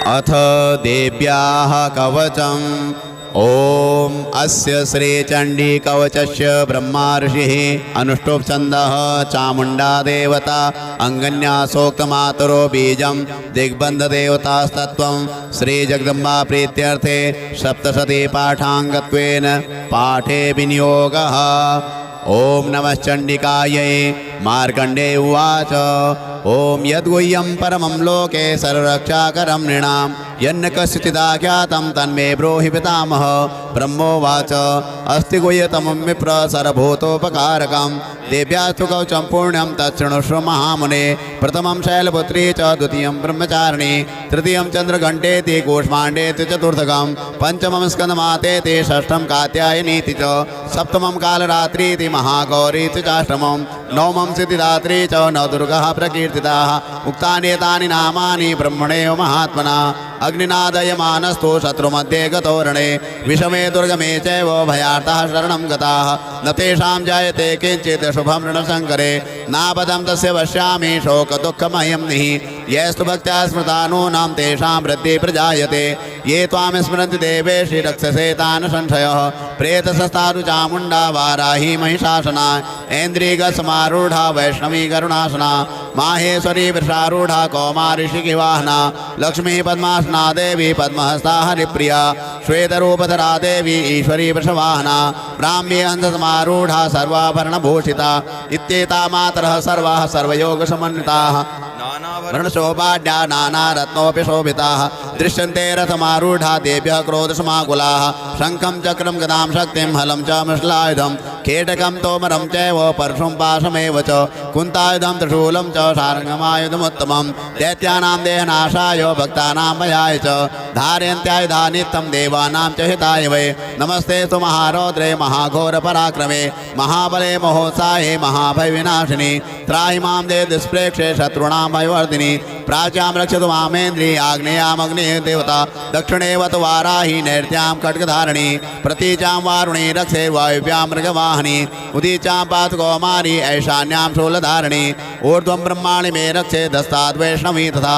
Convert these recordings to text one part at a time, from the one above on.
अथ देव्याः कवचम्। ओम अस्य श्री चंडी कवचस्य ब्रह्मा ऋषिः अनुष्टुप् छन्दः चामुण्डा देवता अंगन्या सोक्त मातरो बीजं दिग्बन्ध देवतास्तत्वं श्री जगदम्बा प्रीत्यर्थे सप्तशती पाठाङ्गत्वेन पाठे विनियोगः। ओम नमः चंडिकायै। मार्कण्डेय उवाच ओम यद्गुह्यं परमं लोके सर्वरक्षाकरं नृणां यन्न कस्यचिदाख्यातं तन्मे ब्रूहि पितामह। ब्रह्मोवाच अस्ति गुह्यतमं विप्र सर्वभूतोपकारकं देव्यास्तु कवचं पुण्यं तच्छृणुष्व महामुने। प्रथमं शैलपुत्री च द्वितीयं ब्रह्मचारिणी तृतीयं चन्द्रघण्टेति कूष्माण्डेति चतुर्थकं पंचमं स्कन्दमातेति षष्ठं कात्यायनीति च सप्तमं कालरात्रीति महागौरीति चाष्टमं नवमं सिद्धिदात्री च नवदुर्गः प्रकीर्तिताः। उक्तानि एतानि नामानि ब्रह्मणेव महात्मना अग्निनादयमानस्तु शत्रुमध्ये गतोरणे विषमे दुर्गमे चैव भयार्थः शरणं गताः न तेषां जायते किञ्चित् शुभं ऋणशङ्करे नापदं तस्य पश्यामि शोकदुःखमयं निः। यस्तु भक्त्या स्मृतानूनां तेषां वृद्धिः प्रजायते ये त्वां स्मरन्ति देवेशि रक्षसे तान् संशयः। प्रेतसस्तादु चामुण्डा वाराही महिषासना ऐन्द्रियगसमारूढा वैष्णवी करुणासना माहेश्वरी वृषारूढा कौमारी शिखिवाहना लक्ष्मी पद्मासना देवी पद्महस्ता हरिप्रिया श्वेतरूपधरा देवी ईश्वरी वृषवाहना ब्राह्मी हंससमारूढा सर्वाभरणभूषिता इत्येता मातरः सर्वाः सर्वयोगसमन्विताः वर्णशोभाढ्या नानारत्नोऽपि शोभिताः दृश्यन्ते रथमारूढा देव्यः क्रोधसमाकुलाः शङ्खं चक्रं गदां शक्तिं हलं च मृषलायुधं केटकं तोमरं चैव परशुं पाशमेव च कुन्तायुधं त्रिशूलं च सारङ्गमायुधमुत्तमं दैत्यानां देहनाशाय भक्तानां भयाय च धारयन्त्यायुधा नित्यं देवानां च हिताय वै। नमस्ते तु महारौद्रे महाघोरपराक्रमे महाबले महोत्साहे महाभयविनाशिनी त्राहि मां देव दुष्प्रेक्षे शत्रूणां भयवर्धिनी प्राच्यां रक्षतु मामेन्द्री आग्नेयामग्नेय देवता दक्षिणेवत वाराही नैर्त्यां खड्गधारिणी प्रतीचां वारुणी रक्षे वायुव्यां मृगवाहिनी उदीचां पातु कौमारी ऐशान्यां शूलधारिणी ऊर्ध्वं ब्रह्माणि मे रक्षे दस्ताद् वैष्णवी तथा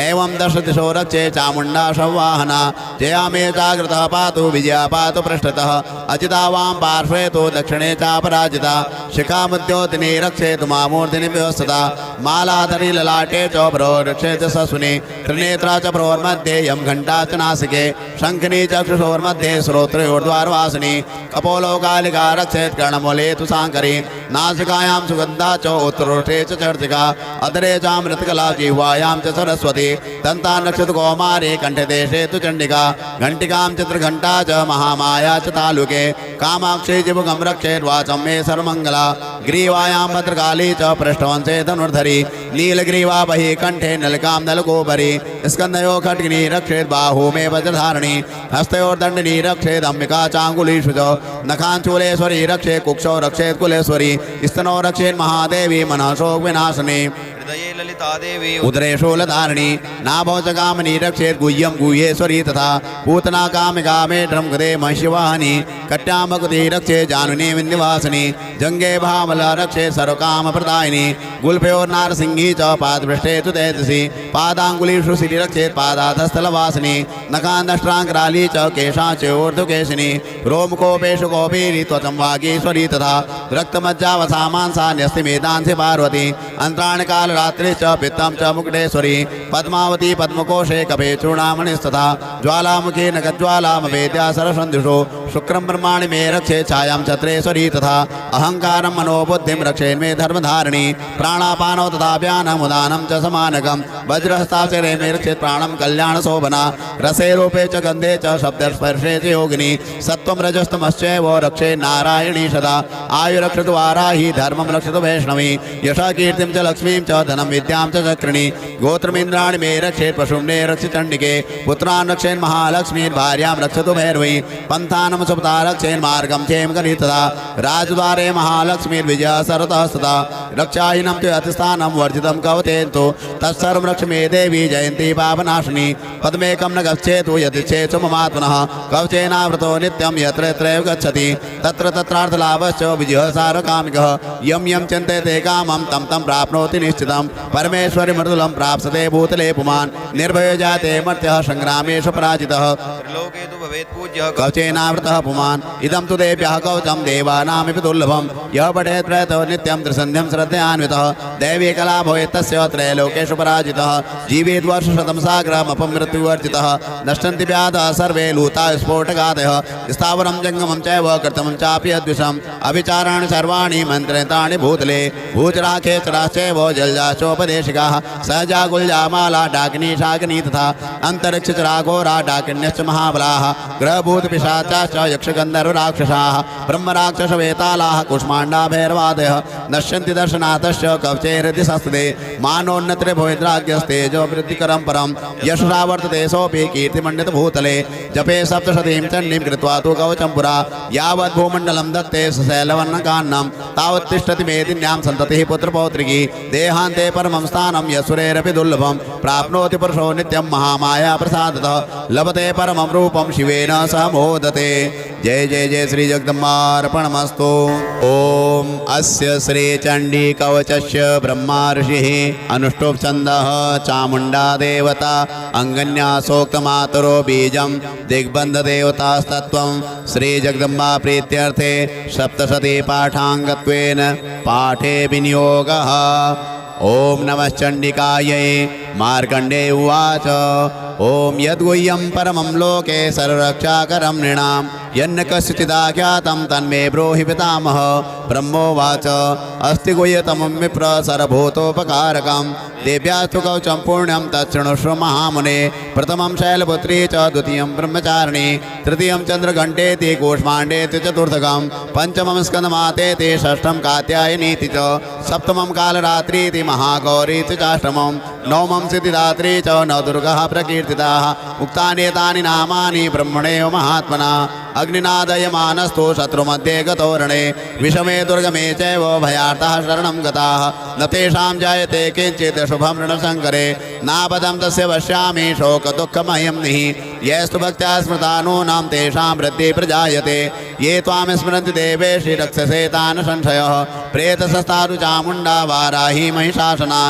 एवं दश दिशो रक्षे चामुण्डा संवाहना जया मे जागृतः पातु विजया पातु पृष्ठतः अचिता वां पार्श्वे तु दक्षिणे चापराजिता शिखामुद्योतिनी रक्षेतु मामूर्तिनि व्यवस्थिता मालाधरी ललाटे च रक्षेत ससुने त्रिनेत्रा च प्रोर्मध्ये यं घण्टा च नासिके शङ्खनी चक्षुषोर्मध्ये श्रोत्रयोर्द्वारवासिनी कपोलोकालिका रक्षेत् कर्णमूले तु साङ्करी नासिकायां सुगन्धा च उत्तरोष्ठे च चर्चिका अधरे चामृतकला जिह्वायां च सरस्वती दन्ता रक्षतु कौमारी कण्ठदेशे तु चण्डिका घण्टिकां च त्रिघण्टा च महामाया च तालुके कामाक्षी जिभुगं रक्षेद्वाचं मे सर्वमङ्गला ग्रीवायां भद्रकाली च पृष्ठवंशे धनुर्धरी नीलग्रीवा बहि कंठे नलिकां नलकोपरि स्कंदयो खड्गिनी रक्षेत् बाहू मे वज्रधारिणी हस्तयोर्दण्डिनी रक्षेत् अम्बिका चाङ्गुलीषु च नखाञ्चूलेश्वरी रक्षेत् कुक्षौ रक्षेत् कुलेश्वरी स्तनौ रक्षेत् महादेवी मनः शोक विनाशिनी हृदये ललिता देवी उदरे शूलधारिणी नाभौ च कामिनी रक्षेत् गुह्यं गुह्येश्वरी तथा पूतना कामिका मेढ्रं गदे महिषवाहिनी कट्यां भगवती रक्षेत् जानुनी विन्ध्यवासिनी जङ्गे भामला रक्षेत् सर्वकामप्रदायिनी गुल्फयोर्नारसिंही च पादपृष्ठे तु तेजसी पादाङ्गुलीषु सिरि रक्षेत् पादाधस्थलवासिनी नखान्दष्ट्राङ्कराली च केशाच्योर्ध्वकेशिनी रोमकोपेषु कौपीरी त्वचं वागीश्वरी तथा रक्तमज्जावसामांसा न्यस्तिमेदांसि पार्वती अंतराणि कालरात्रि च पित्तं च मुकुटेश्वरी पद्मावती पद्मकोशे कपे चूडामणिस्तथा ज्वालामुखी नखज्वालामवेद्या सरसन्धिषु शुक्रं ब्रह्माणि मे रक्षे छायां छत्रेश्वरी तथा अहंकारं मनोबुद्धिं रक्षेन्मे धर्मधारिणी प्राणापानौ तथा व्यानमुदानं च समानकं वज्रहस्ताक्षरे मे रक्षेत् प्राणं कल्याणशोभना रसे रूपे च गन्धे च शब्दस्पर्शे च योगिनी सत्त्वं रजस्तमश्चैव रक्षे नारायणी सदा आयुरक्षतु वाराही धर्मं रक्षतु वैष्णवी यशा कीर्तिं च लक्ष्मीं च धनं विद्यां च चक्रिणी गोत्रमिन्द्राणि मे रक्षेत् पशुम्ने रक्ष चण्डिके पुत्रान् रक्षेन् महालक्ष्मी भार्यां रक्षतु भैरवी पन्थानं सुपता रक्षेन् मार्गं क्षेमकरी तथा राजद्वारे महालक्ष्मीर्विजया सर्वतः सदा रक्षाहीनं तु अतिस्थानं वर्जित कृतं कवचेतु तत्सर्वं रक्ष मे देवी जयन्ती पापनाशिनी पद्मेकं न गच्छेतु यदिच्छेत्सु ममात्मनः कवचेनावृतो नित्यं यत्र यत्रैव गच्छति तत्र तत्रार्थलाभश्च विजयः सारकामिकः यं यं चिन्तयते कामं तं तं प्राप्नोति निश्चितं परमेश्वरि मृदुलं प्राप्स्यते भूतले पुमान् निर्भयो जाते मर्त्यः संग्रामेषु पराजितः त्रिलोके तु भवेत् पूज्यः कवचेनावृतः पुमान् इदं तु देव्यः कवचं देवानामिति दुर्लभं यः पठेत् प्रयतो नित्यं त्रिसन्ध्यं श्रद्धयान्वितः दैवी कला भवेत् तस्य त्रैलोकेषु पराजितः जीवेत् वर्षशतं सागरमपमृत्युवर्जितः नश्यन्ति व्याधः सर्वे लूता स्फोटकादयः स्थावरं जङ्गमं चैव कृतमं चापि अद्विषम् अविचाराणि सर्वाणि मन्त्रितानि भूतले भूचराखेचराश्चैव जलजाचोपदेशिकाः सहजा गुल्जामाला डाकिनी शाकिनी तथा अन्तरिक्षचराघोरा डाकिन्यश्च महाबलाः ग्रहभूतपिशाचाश्च यक्षगन्धर्वराक्षसाः ब्रह्मराक्षसवेतालाः कुष्माण्डा भैरवादयः नश्यन्ति दर्शनाथश्च कवचैरति संस्थिते मानोन्नतिर्भवेद्राज्ञस्तेजो वृद्धिकरं परं यशसा वर्तते सोऽपि कीर्तिमण्डितभूतले जपे सप्तशतीं चण्डीं कृत्वा तु कवचं पुरा यावत् भूमण्डलं दत्ते सशैलवर्णकान्नं तावत् तिष्ठति मेदिन्यां सन्ततिः पुत्रपौत्रिकी देहान्ते परमं स्थानं यशुरेरपि दुर्लभं प्राप्नोति पुरुषो नित्यं महामाया प्रसादतः लभते परमं रूपं शिवेन सह मोदते जय जय जय श्री जगदम्बार्पणमस्तु ओम अस्य श्री चंडी कवचस्य ब्रह्मा ऋषिः अनुष्टुप् छन्दः चामुण्डा देवता अंगन्यासोक्तमातरो बीजं दिग्बन्धदेवतास्तत्त्वं श्री जगदम्बा प्रीत्यर्थे सप्तशती पाठाङ्गत्वेन पाठे विनियोगः ओम नमः चण्डिकायै मार्कण्डेय उवाच ओम यद्गुह्यं परमं लोके सर्वरक्षाकरं नृणां यन्न कस्यचिदाख्यातं तन्मे ब्रूहि पितामह ब्रह्मोवाच अस्ति गुह्यतमं विप्र सर्वभूतोपकारकं देव्यास्तु कवचं पुण्यं तच्छृणुष्व महामुने प्रथमं शैलपुत्री च द्वितीयं ब्रह्मचारिणी तृतीयं चन्द्रघण्टेति कूष्माण्डेति चतुर्थकं पंचमं स्कन्दमातेति षष्ठं कात्यायनीति च सप्तमं कालरात्रीति महागौरीति चाष्टमं नवमं सिद्धिदात्री च नवदुर्गाः प्रकीर्तिताः उक्तानि नामानि ब्रह्मणेव महात्मना अग्निनादयमानस्तु शत्रुमध्ये गतोरणे विषमे दुर्गमे चैव भयार्ताः शरणं गताः न तेषां जायते किञ्चित् शुभं ऋणशङ्करे नापदं तस्य पश्यामि शोकदुःखमयं निः यस्तु भक्त्या स्मृता नूनां तेषां वृद्धिः प्रजायते ये त्वां स्मरन्ति देवेशि रक्षसे तान् संशयः प्रेतसस्तारु चामुण्डा वाराही महिषासना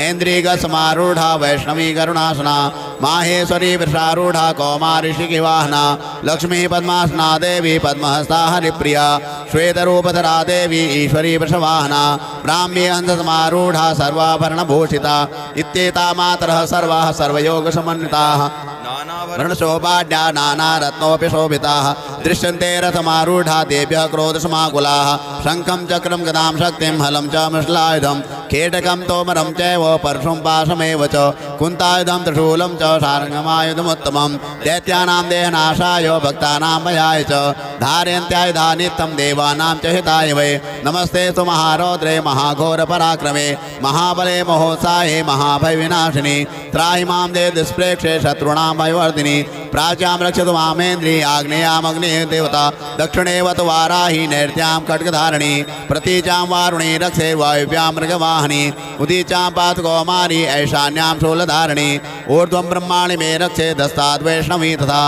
ऐन्द्रियगसमारूढा वैष्णवी करुणासना माहेश्वरी वृषारूढा कौमारी शिखिवाहना लक्ष्मी पद्मासना देवी पद्महस्ता हरिप्रिया श्वेतरूपधरा देवी ईश्वरी वृषवाहना ब्राह्मी हंससमारूढा सर्वाभरणभूषिता इत्येता मातरः सर्वाः सर्वयोगसमन्विताः वर्णशोभाढ्या नानारत्नोऽपि शोभिताः दृश्यन्ते रथमारूढा देव्यः क्रोधसमाकुलाः शङ्खं चक्रं गदां शक्तिं हलं च मृषलायुधं खेटकं तोमरं चैव परशुं पाशमेव च कुन्तायुधं त्रिशूलं च शार्ङ्गमायुधमुत्तमं दैत्यानां देहनाशाय भक्तानां भयाय च धारयन्त्यायुधा नित्यं देवानां च हिताय वै नमस्ते तु महारौद्रे महाघोरपराक्रमे महाबले महोत्साहे महाभयविनाशिनी त्राहि मां देव दुष्प्रेक्षे शत्रूणां भयवर्धिनी प्राच्यां रक्षतु मामेन्द्री आग्नेयामग्नेय देवता दक्षिणेव तु वाराही नैर्त्यां खड्गधारिणी प्रतीचां वारुणी रक्षे वायुव्यां मृगवाहिनी उदीचां पातु कौमारी ऐशान्यां शूलधारिणी ऊर्ध्वं ब्रह्माणि मे रक्षे दस्ताद्वैष्णवी तथा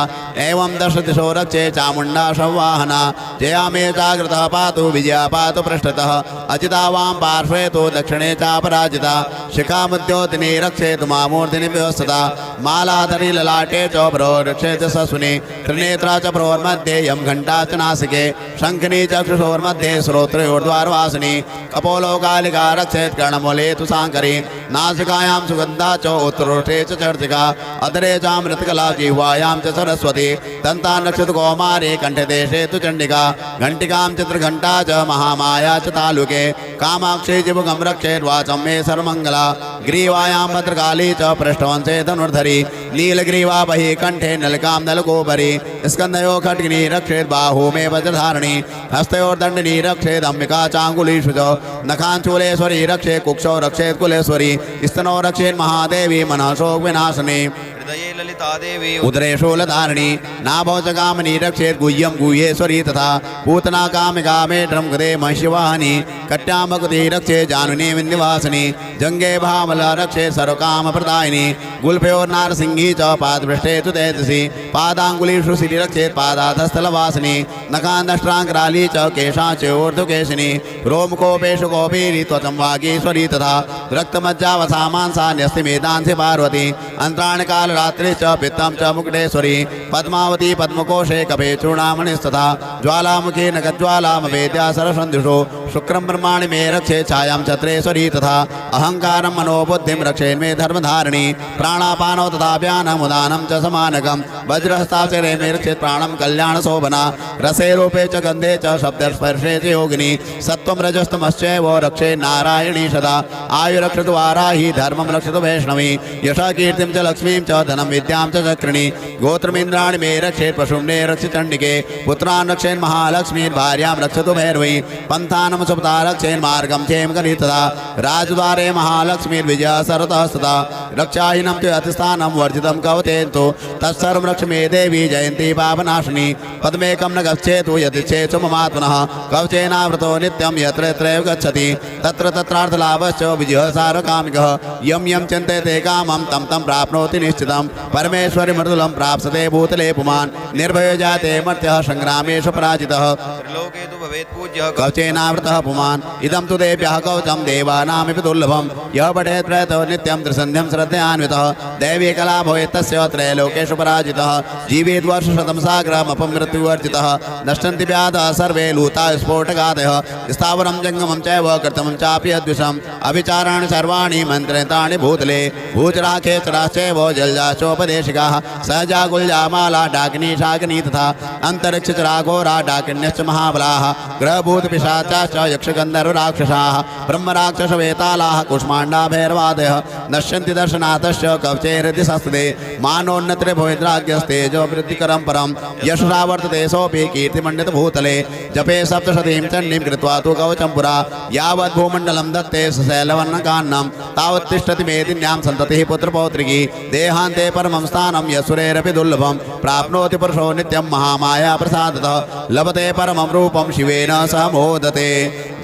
एवं दशदिशो रक्षे चामुण्डा संवाहना जया मे जागृतः पातु विजया पातु पृष्ठतः अजिता वां पार्श्वे तु दक्षिणे चापराजिता शिखामुद्योतिनी रक्षेतु मामूर्तिनि व्यवस्थिता मालाधरी ललाटे च भ्रोरक्षे च ससुनि त्रिनेत्रा च भ्रोर्मध्ये यं घण्टा च नासिके शङ्खिनी चक्षुषोर्मध्ये श्रोत्रोर्द्वारवासिनी कपोलोकालिका रक्षेत् कर्णमूले तु साङ्करी नासिकायां सुगन्धा च उत्तरोष्ठे च चर्चिका अधरे चामृतकला जिह्वायां च सरस्वती दन्ता नक्षत्र कौमारी कण्ठदेशे तु चण्डिका घण्टिकां चित्रघण्टा च महामाया च तालुके कामाक्षी जिभुगं रक्षेद्वाचं मे सर्वमङ्गला ग्रीवायां भद्रकाली च पृष्ठवंशे धनुर्धरी नीलग्रीवा बहि कंठे नलिकां नलकोपरि स्कन्धयो खड्गिनी रक्षेत् बाहू मे वज्रधारिणी हस्तयोर्दण्डिनी रक्षेत् अम्बिका चाङ्गुलीषु च नखाञ्चूलेश्वरी रक्षेत् कुक्षौ रक्षेत् कुलेश्वरी स्तनौ रक्षेत् महादेवी मनः शोकविनाशिनी हृदये ललिता देवी उदरे शूलधारिणी नाभौ च कामिनी रक्षेत् गुह्यं गुह्येश्वरी तथा पूतना कामिका मेढ्रं गदे महिषवाहिनी कट्यामकुति रक्षे जानुनी विन्ध्यवासिनी जंगे भामला रक्षे सर्वकाम प्रदायिनी गुल्फयोर्नारसिंही च पादपृष्ठे तु तेजसी पादांगुलीषु सिरि रक्षेत् पादाधस्थलवासिनी नखान्दष्ट्राङ्कराली च केशाच्योर्ध्वकेशिनी रोमकोपेषु कोपीरि त्वचं वागीश्वरी तथा रक्तमज्जावसामांसान्यस्तिमेदांसि पार्वती अन्त्राणकालरात्रि च पित्तं च मुकुटेश्वरी पद्मावती पद्मकोशे कपे चूर्णामणिस्तथा ज्वालामुखी नखज्वालामवेद्या सरसन्धुषो शुक्रं ब्रह्माणि मे रक्षे छायां छत्रेश्वरी तथा अहंकारं मनोबुद्धिं रक्षेन्मे धर्मधारिणी प्राणापानौ तथा व्यानमुदानं च समानकं वज्रहस्ताक्षरे मे रक्षेत् प्राणं कल्याणशोभना रसे रूपे च गन्धे च शब्दस्पर्शे च योगिनी सत्त्वं रजस्तमश्चैव रक्षे नारायणी सदा आयुरक्षतु वाराही धर्मं रक्षतु वैष्णवी यशा कीर्तिं च लक्ष्मीं च धनं विद्यां च चक्रिणी गोत्रमिन्द्राणि मे रक्षेत् पशुम्ने रक्षि चण्डिके पुत्रान् रक्षेन् महालक्ष्मीं भार्यां रक्षतु भैरवी पन्थानं सुपता रक्षेन् मार्गं चेम कलितदा राजद्वारे महालक्ष्मीर्विजया सर्वतः सदा रक्षाहीनं च अतिस्थानं वर्जितं कवतेन्तु तत्सर्वं रक्ष मे देवी जयन्ती पापनाशिनी पद्मेकं न गच्छेतु यदिच्छेत् ममात्मनः कवचेनावृतो नित्यं यत्र यत्रैव गच्छति तत्र तत्रार्थलाभश्च विजयः सार्वकामिकः यं यं चिन्तयते कामं तं तं प्राप्नोति निश्चितं परमेश्वरि मृदुलं प्राप्स्यते भूतले पुमान् निर्भयो जाते मर्त्यः संग्रामेषु पराजितः त्रिलोके तु भवेत् पूज्यः कवचेनावृतः पुमान् इदं तु देव्यः कवचं देवानामिति दुर्लभं यः पठेत् प्रयतो नित्यं त्रिसन्ध्यं श्रद्धयान्वितः दैवी कला भवेत् तस्य त्रैलोकेषु पराजितः जीवेत् वर्षशतं साग्रमपमृत्युवर्जितः नश्यन्ति व्याधः सर्वे लूता स्फोटकादयः स्थावरं जङ्गमं चैव कर्तमं चापि अद्विषम् अभिचाराणि सर्वाणि मन्त्रयन्तानि भूतले भूचराखेचराश्चैव जलजाचोपदेशिकाः सहजा गुल्जामाला डाकिनी शाकिनी तथा अन्तरिक्षचराघोरा डाकिन्यश्च महाबलाः ग्रहभूतपिशाचाश्च यक्षगन्धर्वराक्षसाः ब्रह्मराक्षसवेतालाः कुष्माण्डा भैरवादयः नश्यन्ति दर्शनाथश्च कवचैरति संस्थिते मानोन्नत्रे भवेद्राज्ञस्तेजो वृद्धिकरं परं यशसा वर्तते सोऽपि कीर्तिमण्डितभूतले जपे सप्तशतीं चण्डीं कृत्वा तु कवचं पुरा यावत् भूमण्डलं दत्ते सशैलवर्णकान्नं तावत् तिष्ठति मेदिन्यां सन्ततिः पुत्रपौत्रिकी देहान्ते परमं स्थानं यशुरेरपि दुर्लभं प्राप्नोति पुरुषो नित्यं महामाया प्रसादतः लभते परमं रूपं शिवेन सह मोदते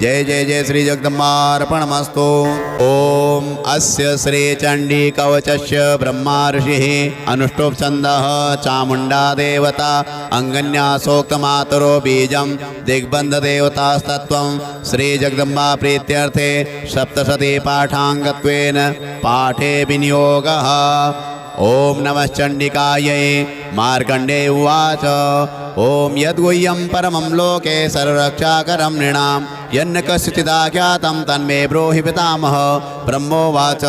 जय जय जय श्री जगदम्बार्पणमस्तु ओम अस्य श्री चंडी कवचस्य ब्रह्मा ऋषिः अनुष्टुप छन्दः चामुण्डा देवता अंगन्या सोक्तमातरो बीजं दिग्बन्ध देवतास्तत्त्वं श्री जगदम्बा प्रीत्यर्थे सप्तशती पाठाङ्गत्वेन पाठे विनियोगः ओम नमः चण्डिकायै मार्कण्डेय उवाच ओम यद्गुह्यं परमं लोके सर्वरक्षाकरं नृणां यन्न कस्यचिदाख्यातं तन्मे ब्रूहि पितामह ब्रह्मोवाच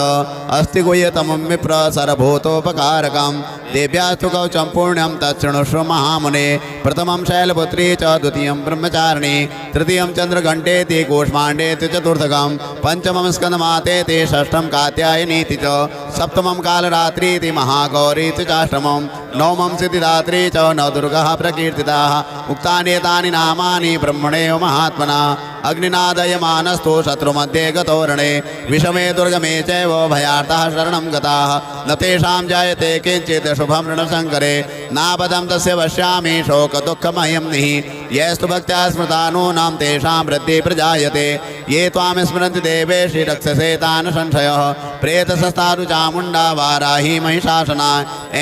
अस्ति गुह्यतमं विप्र सर्वभूतोपकारकं देव्यास्तु कवचं पुण्यं तच्छृणुष्व महामुने प्रथमं शैलपुत्री च द्वितीयं ब्रह्मचारिणी तृतीयं चन्द्रघण्टेति कूष्माण्डेति चतुर्थकं पंचमं स्कन्दमातेति षष्ठं कात्यायनीति च सप्तमं कालरात्रीति महागौरीति चाष्टमं नवमं सिद्धिदात्री च नवदुर्गः प्रकीर्तिताः उक्तानि एतानि नामानि ब्रह्मणेव महात्मना अग्निनादयमानस्तु शत्रुमध्ये गतोरणे विषमे दुर्गमे चैव भयार्थः शरणं गताः न तेषां जायते किञ्चित् शुभं ऋणशङ्करे नापदं तस्य पश्यामि शोकदुःखमयं निः यस्तु भक्त्या स्मृतानूनां तेषां वृद्धिः प्रजायते ये त्वां स्मरन्ति देवेशि रक्षसे तान् संशयः प्रेतसस्तादु चामुण्डा वाराही महिषासना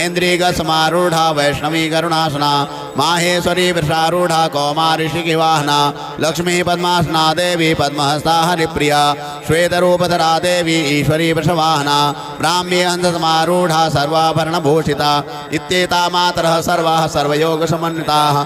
ऐन्द्रियगसमारूढा वैष्णवी करुणासना माहेश्वरी वृषारूढा कौमारी शिखिवाहना लक्ष्मी पद्मासना देवी पद्महस्ता हरिप्रिया श्वेतरूपधरा देवी ईश्वरी वृषवाहना ब्राह्मी अंधसमारूढा सर्वाभरणभूषिता इत्येता मातरः सर्वाः सर्वयोगसमन्विताः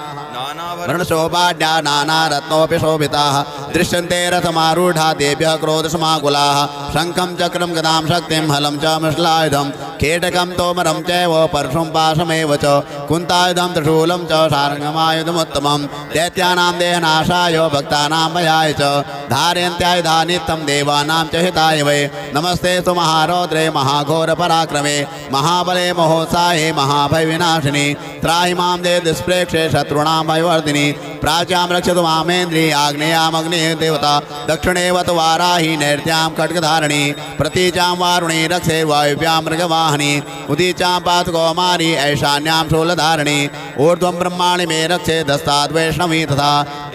वर्णशोभाढ्या नानारत्नोऽपि शोभिताः दृश्यन्ते रथमारूढा देव्यः क्रोधसमाकुलाः शङ्खं चक्रं गदां शक्तिं हलं च मृषलायुधं केटकं तोमरं चैव परशुं पाशमेव च कुन्तायुधं त्रिशूलं च सारङ्गमायुधमुत्तमं दैत्यानां देहनाशाय भक्तानां भयाय च धारयन्त्यायुधा नित्यं देवानां च हिताय वै नमस्ते तु महारौद्रे महाघोरपराक्रमे महाबले महोत्साहे महाभयविनाशिनी त्राहि मां देव दुष्प्रेक्षे शत्रूणां भयवर्धिनी प्राच्यां रक्षतु मामेन्द्री आग्नेयामग्निः देवता दक्षिणेवत वाराही नैर्त्यां खड्गधारिणी प्रतीचां वारुणी रक्षे वायुव्यां मृगवाहिनी उदीचां पातु कौमारी ऐशान्यां शूलधारिणी ऊर्ध्वं ब्रह्माणि मे रक्षे दस्ताद् वैष्णवी तथा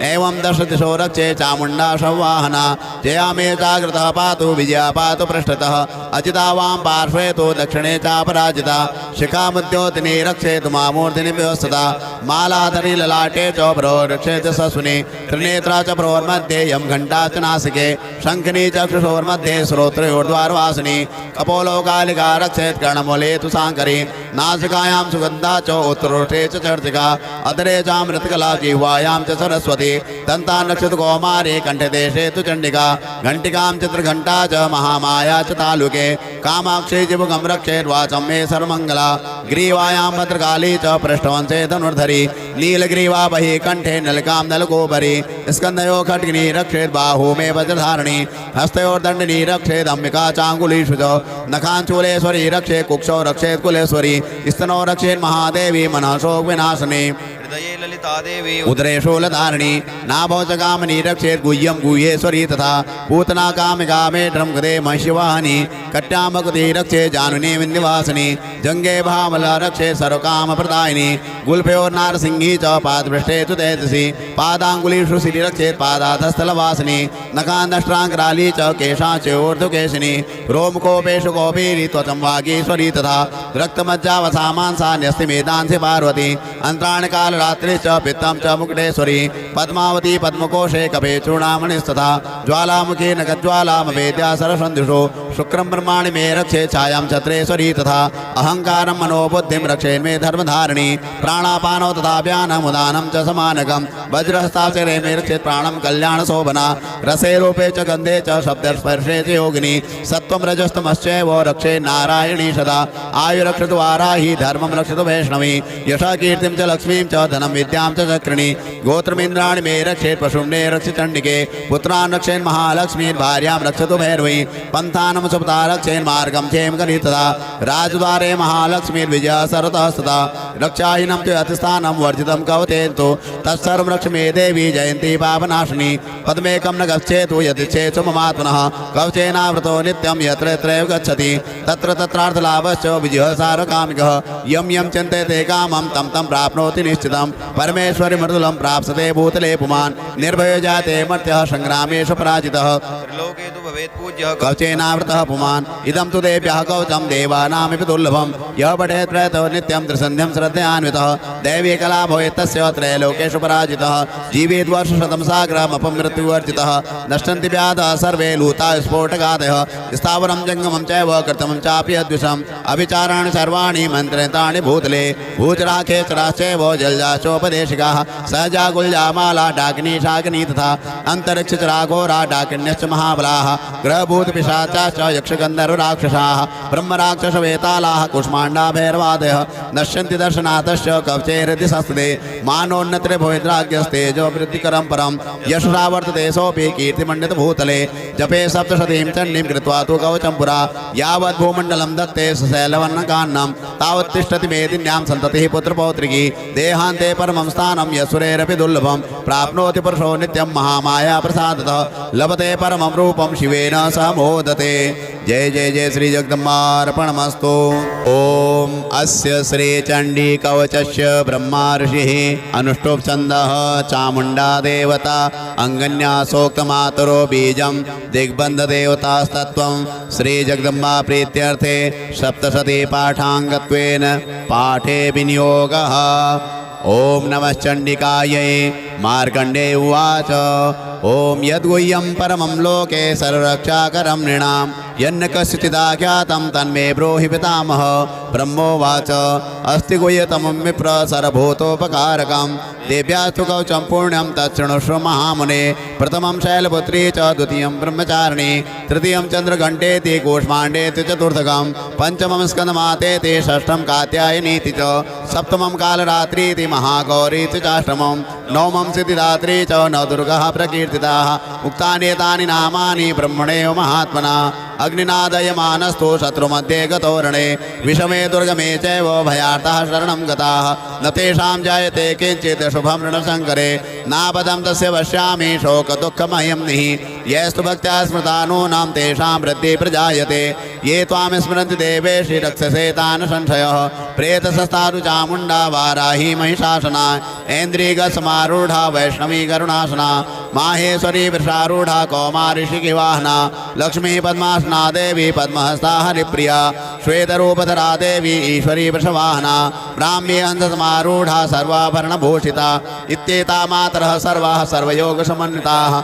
एवं दश दिशो रक्षे चामुण्डा संवाहना जया मे जागृतः पातु विजया पातु पृष्ठतः अजिता वां पार्श्वे तो दक्षिणे चापराजिता शिखामुद्योतिनी रक्षेतु मामूर्तिनि व्यवस्थता मालाधरी ललाटे च प्रोरक्षेत सस्विनी त्रिनेत्रा च प्रोर्मध्ये यं घण्टा च नासिके शङ्खिनी चक्षुषोर्मध्ये श्रोत्रयोर्द्वारवासिनी कपोलोकालिका रक्षेत् कर्णमूले तु साङ्करी नासिकायां सुगन्धा च उत्तरोष्ठे च चर्चिका अधरे चामृतकला जिह्वायां च सरस्वती दन्तान् रक्षतु कौमारी कण्ठदेशे तु चण्डिका घण्टिकां चित्रघण्टा च महामाया च तालुके कामाक्षी जिबुकं रक्षेर्वाचं मे सर्वमङ्गला ग्रीवायां भद्रकाली च पृष्ठवंशे धनुर्धरी नीलग्रीवा बहि कण्ठे नलिकां नलकोपरि स्कन्धयो खड्गिनी रक्षेत् बाहू मे वज्रधारिणी हस्तयोर्दण्डिनी रक्षेत् अम्बिका चाङ्गुलीषु च नखाञ्चूलेश्वरी रक्षेत् कुक्षौ रक्षेत् कुलेश्वरी स्तनौ रक्षेत् महादेवी मनः शोक विनाशिनी हृदये ललिता देवी उदरे शूलधारिणी नाभौ च कामिनी रक्षेत् गुह्यं गुह्येश्वरी तथा पूतना कामिका मेढ्रं कृते महिषिवाहिनी कट्यामकुती रक्षेत् जानुनी विन्ध्यवासिनी जङ्गे भामला रक्षेत् सर्वकामप्रदायिनी गुल्फयोर्नारसिंही च पादपृष्ठे तु तेजसी पादाङ्गुलीषु सिरि रक्षेत् पादाधस्थलवासिनी नखान्दष्ट्राङ्कराली च केशाच्योर्ध्वकेशिनी रोमकोपेषु कौपीरी त्वचं वागीश्वरी तथा रक्तमज्जावसामांसा न्यस्तिमेदांसि पार्वती अन्त्राणि कालरात्रि च पित्तं च मुकुटेश्वरी पद्मावती पद्मकोशे कपे चूर्णामणिस्तथा ज्वालामुखी नखज्वालामवेद्या सरसन्धिषु शुक्रं ब्रह्माणि मे रक्षे छायां छत्रेश्वरी तथा अहङ्कारं मनोबुद्धिं रक्षेन्मे धर्मधारिणी प्राणापानौ तथा व्यानमुदानं च समानकं वज्रहस्ताक्षरे मे रक्षेत् प्राणं कल्याणशोभना रसे रूपे च गन्धे च शब्दस्पर्शे च योगिनी सत्त्वं रजस्तमश्चैव रक्षे नारायणी सदा आयुरक्षतु वाराही धर्मं रक्षतु वैष्णवी यशः कीर्तिं च लक्ष्मीं च धनं विद्यां च चक्रिणी गोत्रमिन्द्राणि मे रक्षेत् पशुम्ने रक्षि चण्डिके पुत्रान् रक्षेन् महालक्ष्मीं भार्यां रक्षतु भैरवी पन्थानं सुपता रक्षेन् मार्गं क्षेम करी तथा राजद्वारे महालक्ष्मीर्विजया सर्वतः सदा रक्षाहीनं च अतिस्थानं वर्जितं कवचेन्तु तत्सर्वं रक्ष मे देवी जयन्ती पापनाशिनी पद्मेकं न गच्छेतु यदिच्छेत् ममात्मनः कवचेनावृतो नित्यं यत्र यत्रैव गच्छति तत्र तत्रार्थलाभश्च विजयः सार्वकामिकः यं यं चिन्तयते कामं तं तं प्राप्नोति निश्चितं परमेश्वरि मृदुलं प्राप्स्यते भूतले पुमान् निर्भयो जाते मर्त्यः संग्रामेषु पराजितः त्रिलोके तु भवेत् पूज्यः कवचेनावृतः पुमान् इदं तु देव्यः कवचं देवानामपि दुर्लभं यः पठेत् प्रयतो नित्यं त्रिसन्ध्यं श्रद्धयान्वितः दैवी कला भवेत् तस्य त्रैलोकेषु पराजितः जीवेत् वर्षशतं साग्रमपमृत्युवर्जितः नश्यन्ति व्याधः सर्वे लूता स्फोटकादयः स्थावरं जङ्गमं चैव कृतमं चापि अद्विषम् अभिचाराणि सर्वाणि मन्त्रितानि भूतले भूचराखेचराश्चैव जलजाचोपदेशिकाः सहजा गुल्जामाला डाकिनी शाकिनी तथा अन्तरिक्षचराघोरा डाकिन्यश्च महाबलाः ग्रहभूतपिशाचाश्च यक्षगन्धर्वराक्षसाः ब्रह्मराक्षसवेतालाः कुष्माण्डा भैरवादयः नश्यन्ति दर्शनाथश्च कवचे हृदि संस्थिते मानोन्नतिर्भवेद्राज्ञस्तेजो वृद्धिकरं परं यशसा वर्तते सोऽपि कीर्तिमण्डितभूतले जपे सप्तशतीं चण्डीं कृत्वा तु कवचं पुरा यावत् भूमण्डलं दत्ते सशैलवर्णकान्नं तावत् तिष्ठति मेदिन्यां सन्ततिः पुत्रपौत्रिकी देहान्ते परमं स्थानं यशुरेरपि दुर्लभं प्राप्नोति पुरुषो नित्यं महामाया प्रसादतः लभते परमं रूपं शिवेन सह मोदते जय जय जय श्री जगदम्बार्पणमस्तु ओम अस्य श्री चंडी कवचस्य ब्रह्मा ऋषिः अनुष्टुप् छन्दः चामुण्डा देवता अंगन्या सोक्तमातरो बीजं दिग्बन्धदेवतास्तत्त्वं श्री जगदम्बा प्रीत्यर्थे सप्तशती पाठाङ्गत्वेन पाठे विनियोगः ओम नमः चण्डिकायै मार्कण्डेय उवाच ओम यद्गुह्यं परमं लोके सर्वरक्षाकरं नृणां यन्न कस्यचिदाख्यातं तन्मे ब्रूहि पितामह ब्रह्मोवाच अस्ति गुह्यतमं विप्र सर्वभूतोपकारकं देव्यास्तु कवचं पुण्यं तच्छृणुष्व महामुने प्रथमं शैलपुत्री च द्वितीयं ब्रह्मचारिणी तृतीयं चन्द्रघण्टेति कूष्माण्डेति चतुर्थकं पंचमं स्कन्दमातेति षष्ठं कात्यायनीति च सप्तमं कालरात्रीति महागौरीति चाष्टमं नवमं सिद्धिदात्री च नवदुर्गः प्रकीर्तिताः उक्तानि एतानि नामानि ब्रह्मणेव महात्मना अग्निनादयमानस्तु शत्रुमध्ये गतोरणे विषमे दुर्गमे चैव भयार्थः शरणं गताः न तेषां जायते किञ्चित् शुभं ऋणशङ्करे नापदं तस्य पश्यामि शोकदुःखमयं निः येस्तु भक्त्या स्मृतानूनां तेषां वृद्धि प्रजायते ये त्वां स्मरन्ति देवेशि रक्षसे तान् संशयः प्रेतसस्तारु चामुण्डा वाराही महिषासना ऐन्द्रियगसमारूढा वैष्णवी करुणासना माहेश्वरी वृषारूढा कौमारी शिखिवाहना लक्ष्मी पद्मासना देवी पद्महस्ता हरिप्रिया श्वेतरूपधरा देवी ईश्वरी वृषवाहना ब्राह्मी हंससमारूढा सर्वाभरणभूषिता इत्येता मातरः सर्वाः सर्वयोगसमन्विताः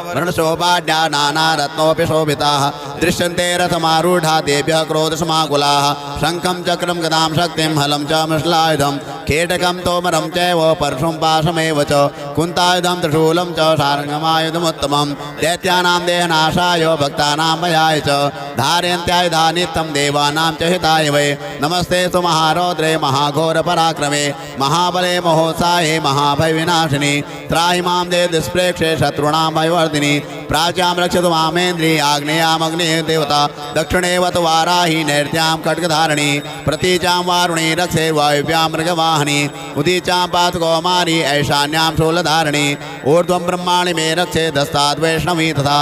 वर्णशोभाढ्या नानारत्नोऽपि शोभिताः दृश्यन्ते रथमारूढा देभ्यः क्रोधसमाकुलाः शङ्खं चक्रं गदां शक्तिं हलं च मृषलायुधं केटकं तोमरं चैव परशुं पाशमेव च कुन्तायुधं त्रिशूलं च सारङ्गमायुधमुत्तमं दैत्यानां देहनाशाय भक्तानां भयाय च धारयन्त्यायुधा नित्यं देवानां च हिताय वै नमस्ते तु महारौद्रे महाघोरपराक्रमे महाबले महोत्साहे महाभयविनाशिनि त्राहि मां देव दुष्प्रेक्षे शत्रूणां भयवर्धिनि प्राच्यां रक्षतु मामेन्द्रि आग्नेयामग्ने देवता दक्षिणेवत वाराहि नैर्त्यां खड्गधारिणी प्रतीचां वारुणी रक्षे वायुव्यां मृगवाहिनी उदीचां पातु कौमारी ऐशान्यां शूलधारिणी ऊर्ध्वं ब्रह्माणि मे रक्षे दस्ताद् वैष्णवी तथा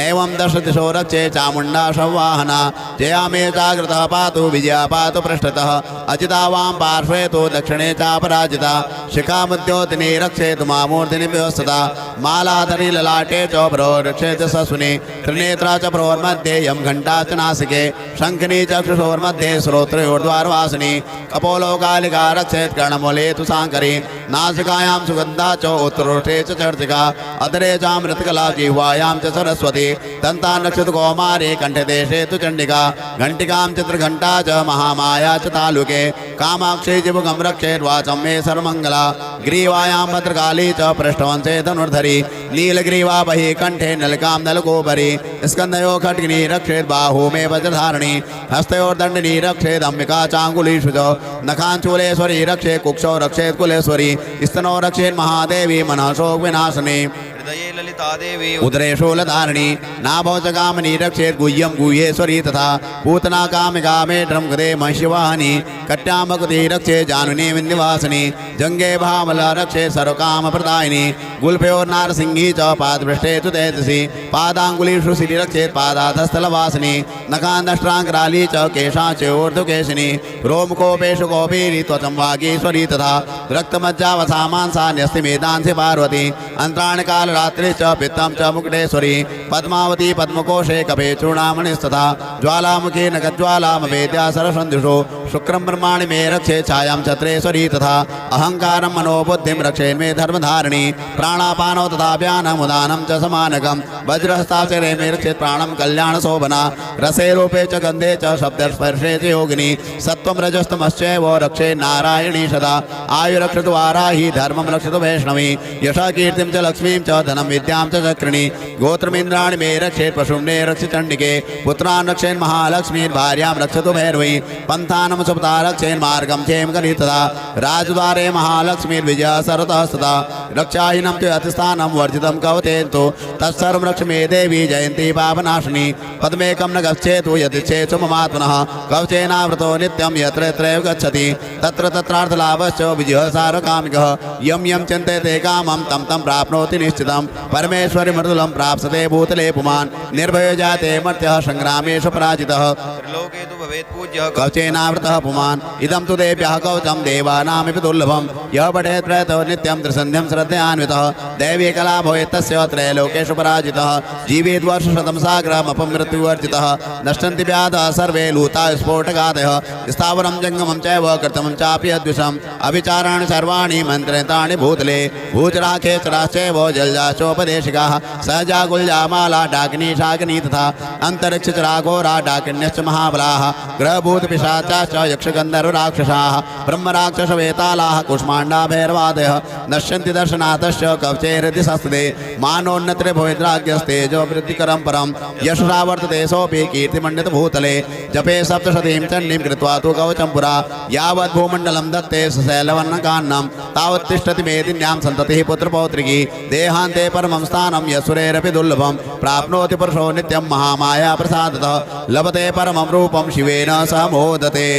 एवं दश दिशो रक्षे चामुण्डा संवाहना जया मे जागृतः पातु विजया पातु पृष्ठतः अजिता वां पार्श्वे तु दक्षिणे चापराजिता शिखामुद्योतिनी रक्षेतु मामूर्तिनि व्यवस्थिता मालाधरी ललाटे च रक्षेत ससुने त्रिनेत्रा च प्रोर्मध्ये यं घण्टा च नासिके शङ्खनी चक्षुषोर्मध्ये श्रोत्रयोर्द्वारवासिनी कपोलोकालिका रक्षेत् कर्णमूले तु साङ्करी नासिकायां सुगन्धा च उत्तरोष्ठे च चर्चिका अधरे च मृतकला जिह्वायां च सरस्वती दन्तान् रक्षतु कौमारे कण्ठदेशे तु चण्डिका घण्टिकां चित्रघण्टा च महामाया च तालुके कामाक्षी जिबुगं रक्षेत् वाचं मे सर्वमङ्गला ग्रीवायां भद्रकाली च पृष्ठवंशे धनुर्धरी नीलग्रीवा बहि कंठे नलिकां नलकोपरि स्कन्धयो खड्गिनी रक्षेत् बाहू मे वज्रधारिणी हस्तयोर्दण्डिनी रक्षेत् अम्बिका चाङ्गुलीषु च नखाञ्चूलेश्वरी रक्षेत् कुक्षौ रक्षेत् कुलेश्वरी स्तनौ रक्षेत् महादेवी मनः शोकविनाशिनी हृदये ललिता देवी उदरे शूलधारिणी नाभौ च कामिनी रक्षेत् गुह्यं गुह्येश्वरी तथा पूतना कामिका मेढ्रं कृते महिषवाहिनी कट्यां भगवती रक्षेत् जानुनी विन्ध्यवासिनी जङ्गे भामला रक्षेत् सर्वकामप्रदायिनी गुल्फयोर्नारसिंही च पादपृष्ठे तु तेजसी पादाङ्गुलीषु शिरी रक्षेत् पादाधस्थलवासिनी नखान्दष्ट्राङ्कराली च केशाच्योर्ध्वकेशिनी रोमकोपेषु कौपीरी त्वचं वागीश्वरी तथा रक्तमज्जावसामांसा न्यस्तिमेदांसि पार्वती अन्त्राणि कालरात्रि च पित्तं च मुकुटेश्वरी पद्मावती पद्मकोशे कपे चूडामणिस्तथा ज्वालामुखी नखज्वालामवेद्या सरसन्धिषु शुक्रं ब्रह्माणि मे रक्षे छायां छत्रेश्वरी तथा अहङ्कारं मनोबुद्धिं रक्षेन्मे धर्मधारिणी प्राणापानौ तथा व्यानमुदानं च समानकं वज्रहस्ताक्षरे मे रक्षेत् प्राणं कल्याणशोभना रसे रूपे च गन्धे च शब्दस्पर्शे च योगिनी सत्त्वं रजस्तमश्चैव रक्षे नारायणी सदा आयुरक्षतु वाराही धर्मं रक्षतु वैष्णवी यशा कीर्तिं च लक्ष्मीं च धनं विद्यां च चक्रिणी गोत्रमिन्द्राणि मे रक्षेत् पशुम्ने रक्ष चण्डिके पुत्रान् रक्षेन् महालक्ष्मीर्भार्यां रक्षतु भैरवी पन्थानं सुपता रक्षेन् मार्गं क्षेम करी तथा राजद्वारे महालक्ष्मीर्विजया सर्वतः सदा रक्षाहीनं तु अतिस्थानं वर्जितं कवतेन्तु तत्सर्वं रक्ष मे देवी जयन्ती पापनाशिनी पद्मेकं न गच्छेतु यदिच्छेत्सु ममात्मनः कवचेनावृतो नित्यं यत्र यत्रैव गच्छति तत्र तत्रार्थलाभश्च विजयः सार्वकामिकः यं यं चिन्तयते कामं तं तं प्राप्नोति निश्चितं परमेश्वरि मृदुलं प्राप्स्यते भूतले पुमान् निर्भयो जाते मर्त्यः संग्रामेषु पराजितः त्रिलोके तु भवेत् पूज्यः कवचेनावृतः पुमान् इदं तु देव्यः कवचं देवानामिति दुर्लभं यः पठेत् प्रयतो नित्यं त्रिसन्ध्यं श्रद्धयान्वितः दैवी कला भवेत् तस्य त्रैलोकेषु पराजितः जीवेत् वर्षशतं साग्रमपमृत्युवर्जितः नश्यन्ति व्याधः सर्वे लूता स्फोटकादयः स्थावरं जङ्गमं चैव कृतमं चापि अद्विषम् अविचाराणि सर्वाणि मन्त्रतानि भूतले भूचराखेचराश्चैव जलजाचोपदेशिकाः सहजा गुल्जामाला डाकिनी शाकिनी तथा अन्तरिक्षचराघोरा डाकिन्यश्च महाबलाः ग्रहभूतपिशाचाश्च यक्षगन्धर्वराक्षसाः ब्रह्मराक्षसवेतालाः कुष्माण्डा भैरवादयः नश्यन्ति दर्शनाथश्च कवचे हृदि संस्थिते मानोन्नत्रे भवेद्राज्ञस्तेजो वृद्धिकरं परं यशसा वर्तते सोऽपि कीर्तिमण्डितभूतले जपे सप्तशतीं चण्डीं कृत्वा तु कवचं पुरा यावत् भूमण्डलं दत्ते सशैलवर्णकान्नं तावत् तिष्ठति मेदिन्यां सन्ततिः पुत्रपौत्रिकी देहान्ते परमं स्थानं यस्सुरैरपि दुर्लभं प्राप्नोति पुरुषो नित्यं महामाया प्रसादतः लभते परमं रूपं शिवेन सह मोदते।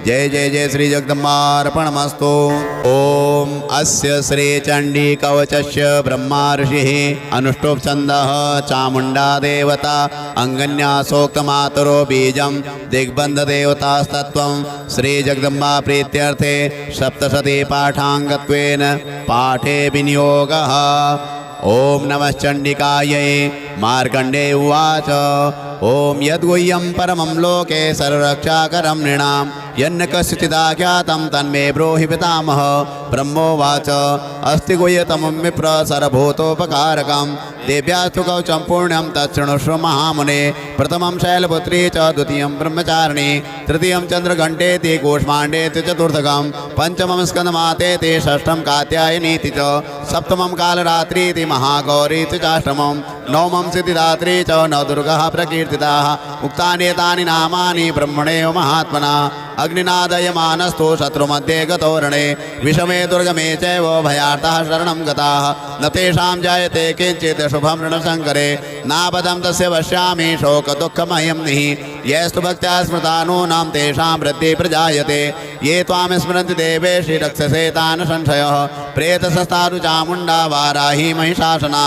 जय जय जय श्री जगदम्बार्पणमस्तु। ओम अस्य श्री चंडी कवचस्य ब्रह्मा ऋषिः अनुष्टुप् छन्दः चामुण्डा देवता अंगन्यासोक्तमातरो बीजं दिग्बन्ध देवतास्तत्त्वं श्री जगदम्बा प्रीत्यर्थे सप्तशती पाठाङ्गत्वेन पाठे विनियोगः। ओम नमः चंडिकायै। मार्कण्डेय उवाच ओम यद्गुह्यं परमं लोके सर्वरक्षाकरं नृणां यन्न कस्यचिदाख्यातं तन्मे ब्रूहि पितामह। ब्रह्मोवाच अस्ति गुह्यतमं विप्र सर्वभूतोपकारकं देव्यास्तु कवचं पुण्यं तच्छृणुष्व महामुने। प्रथमं शैलपुत्री च द्वितीयं ब्रह्मचारिणी तृतीयं चन्द्रघण्टेति कूष्माण्डेति चतुर्थकं पंचमं स्कन्दमातेति षष्ठं कात्यायनीति च सप्तमं कालरात्रीति महागौरीति चाष्टमं नवमं सिद्धिदात्री च नवदुर्गः प्रकीर्तिताः। उक्तानि एतानि नामानि ब्रह्मणेव महात्मना अग्निनादयमानस्तु शत्रुमध्ये गतोरणे विषमे दुर्गमे चैव भयार्थः शरणं गताः न तेषां जायते किञ्चित् शुभं ऋणशङ्करे नापदं तस्य पश्यामि शोकदुःखमयं निः। यस्तु भक्त्या स्मृतानूनां तेषां वृद्धिः प्रजायते ये त्वां स्मरन्ति देवेशि रक्षसे तान् संशयः। प्रेतसस्तादु चामुण्डा वाराही महिषासना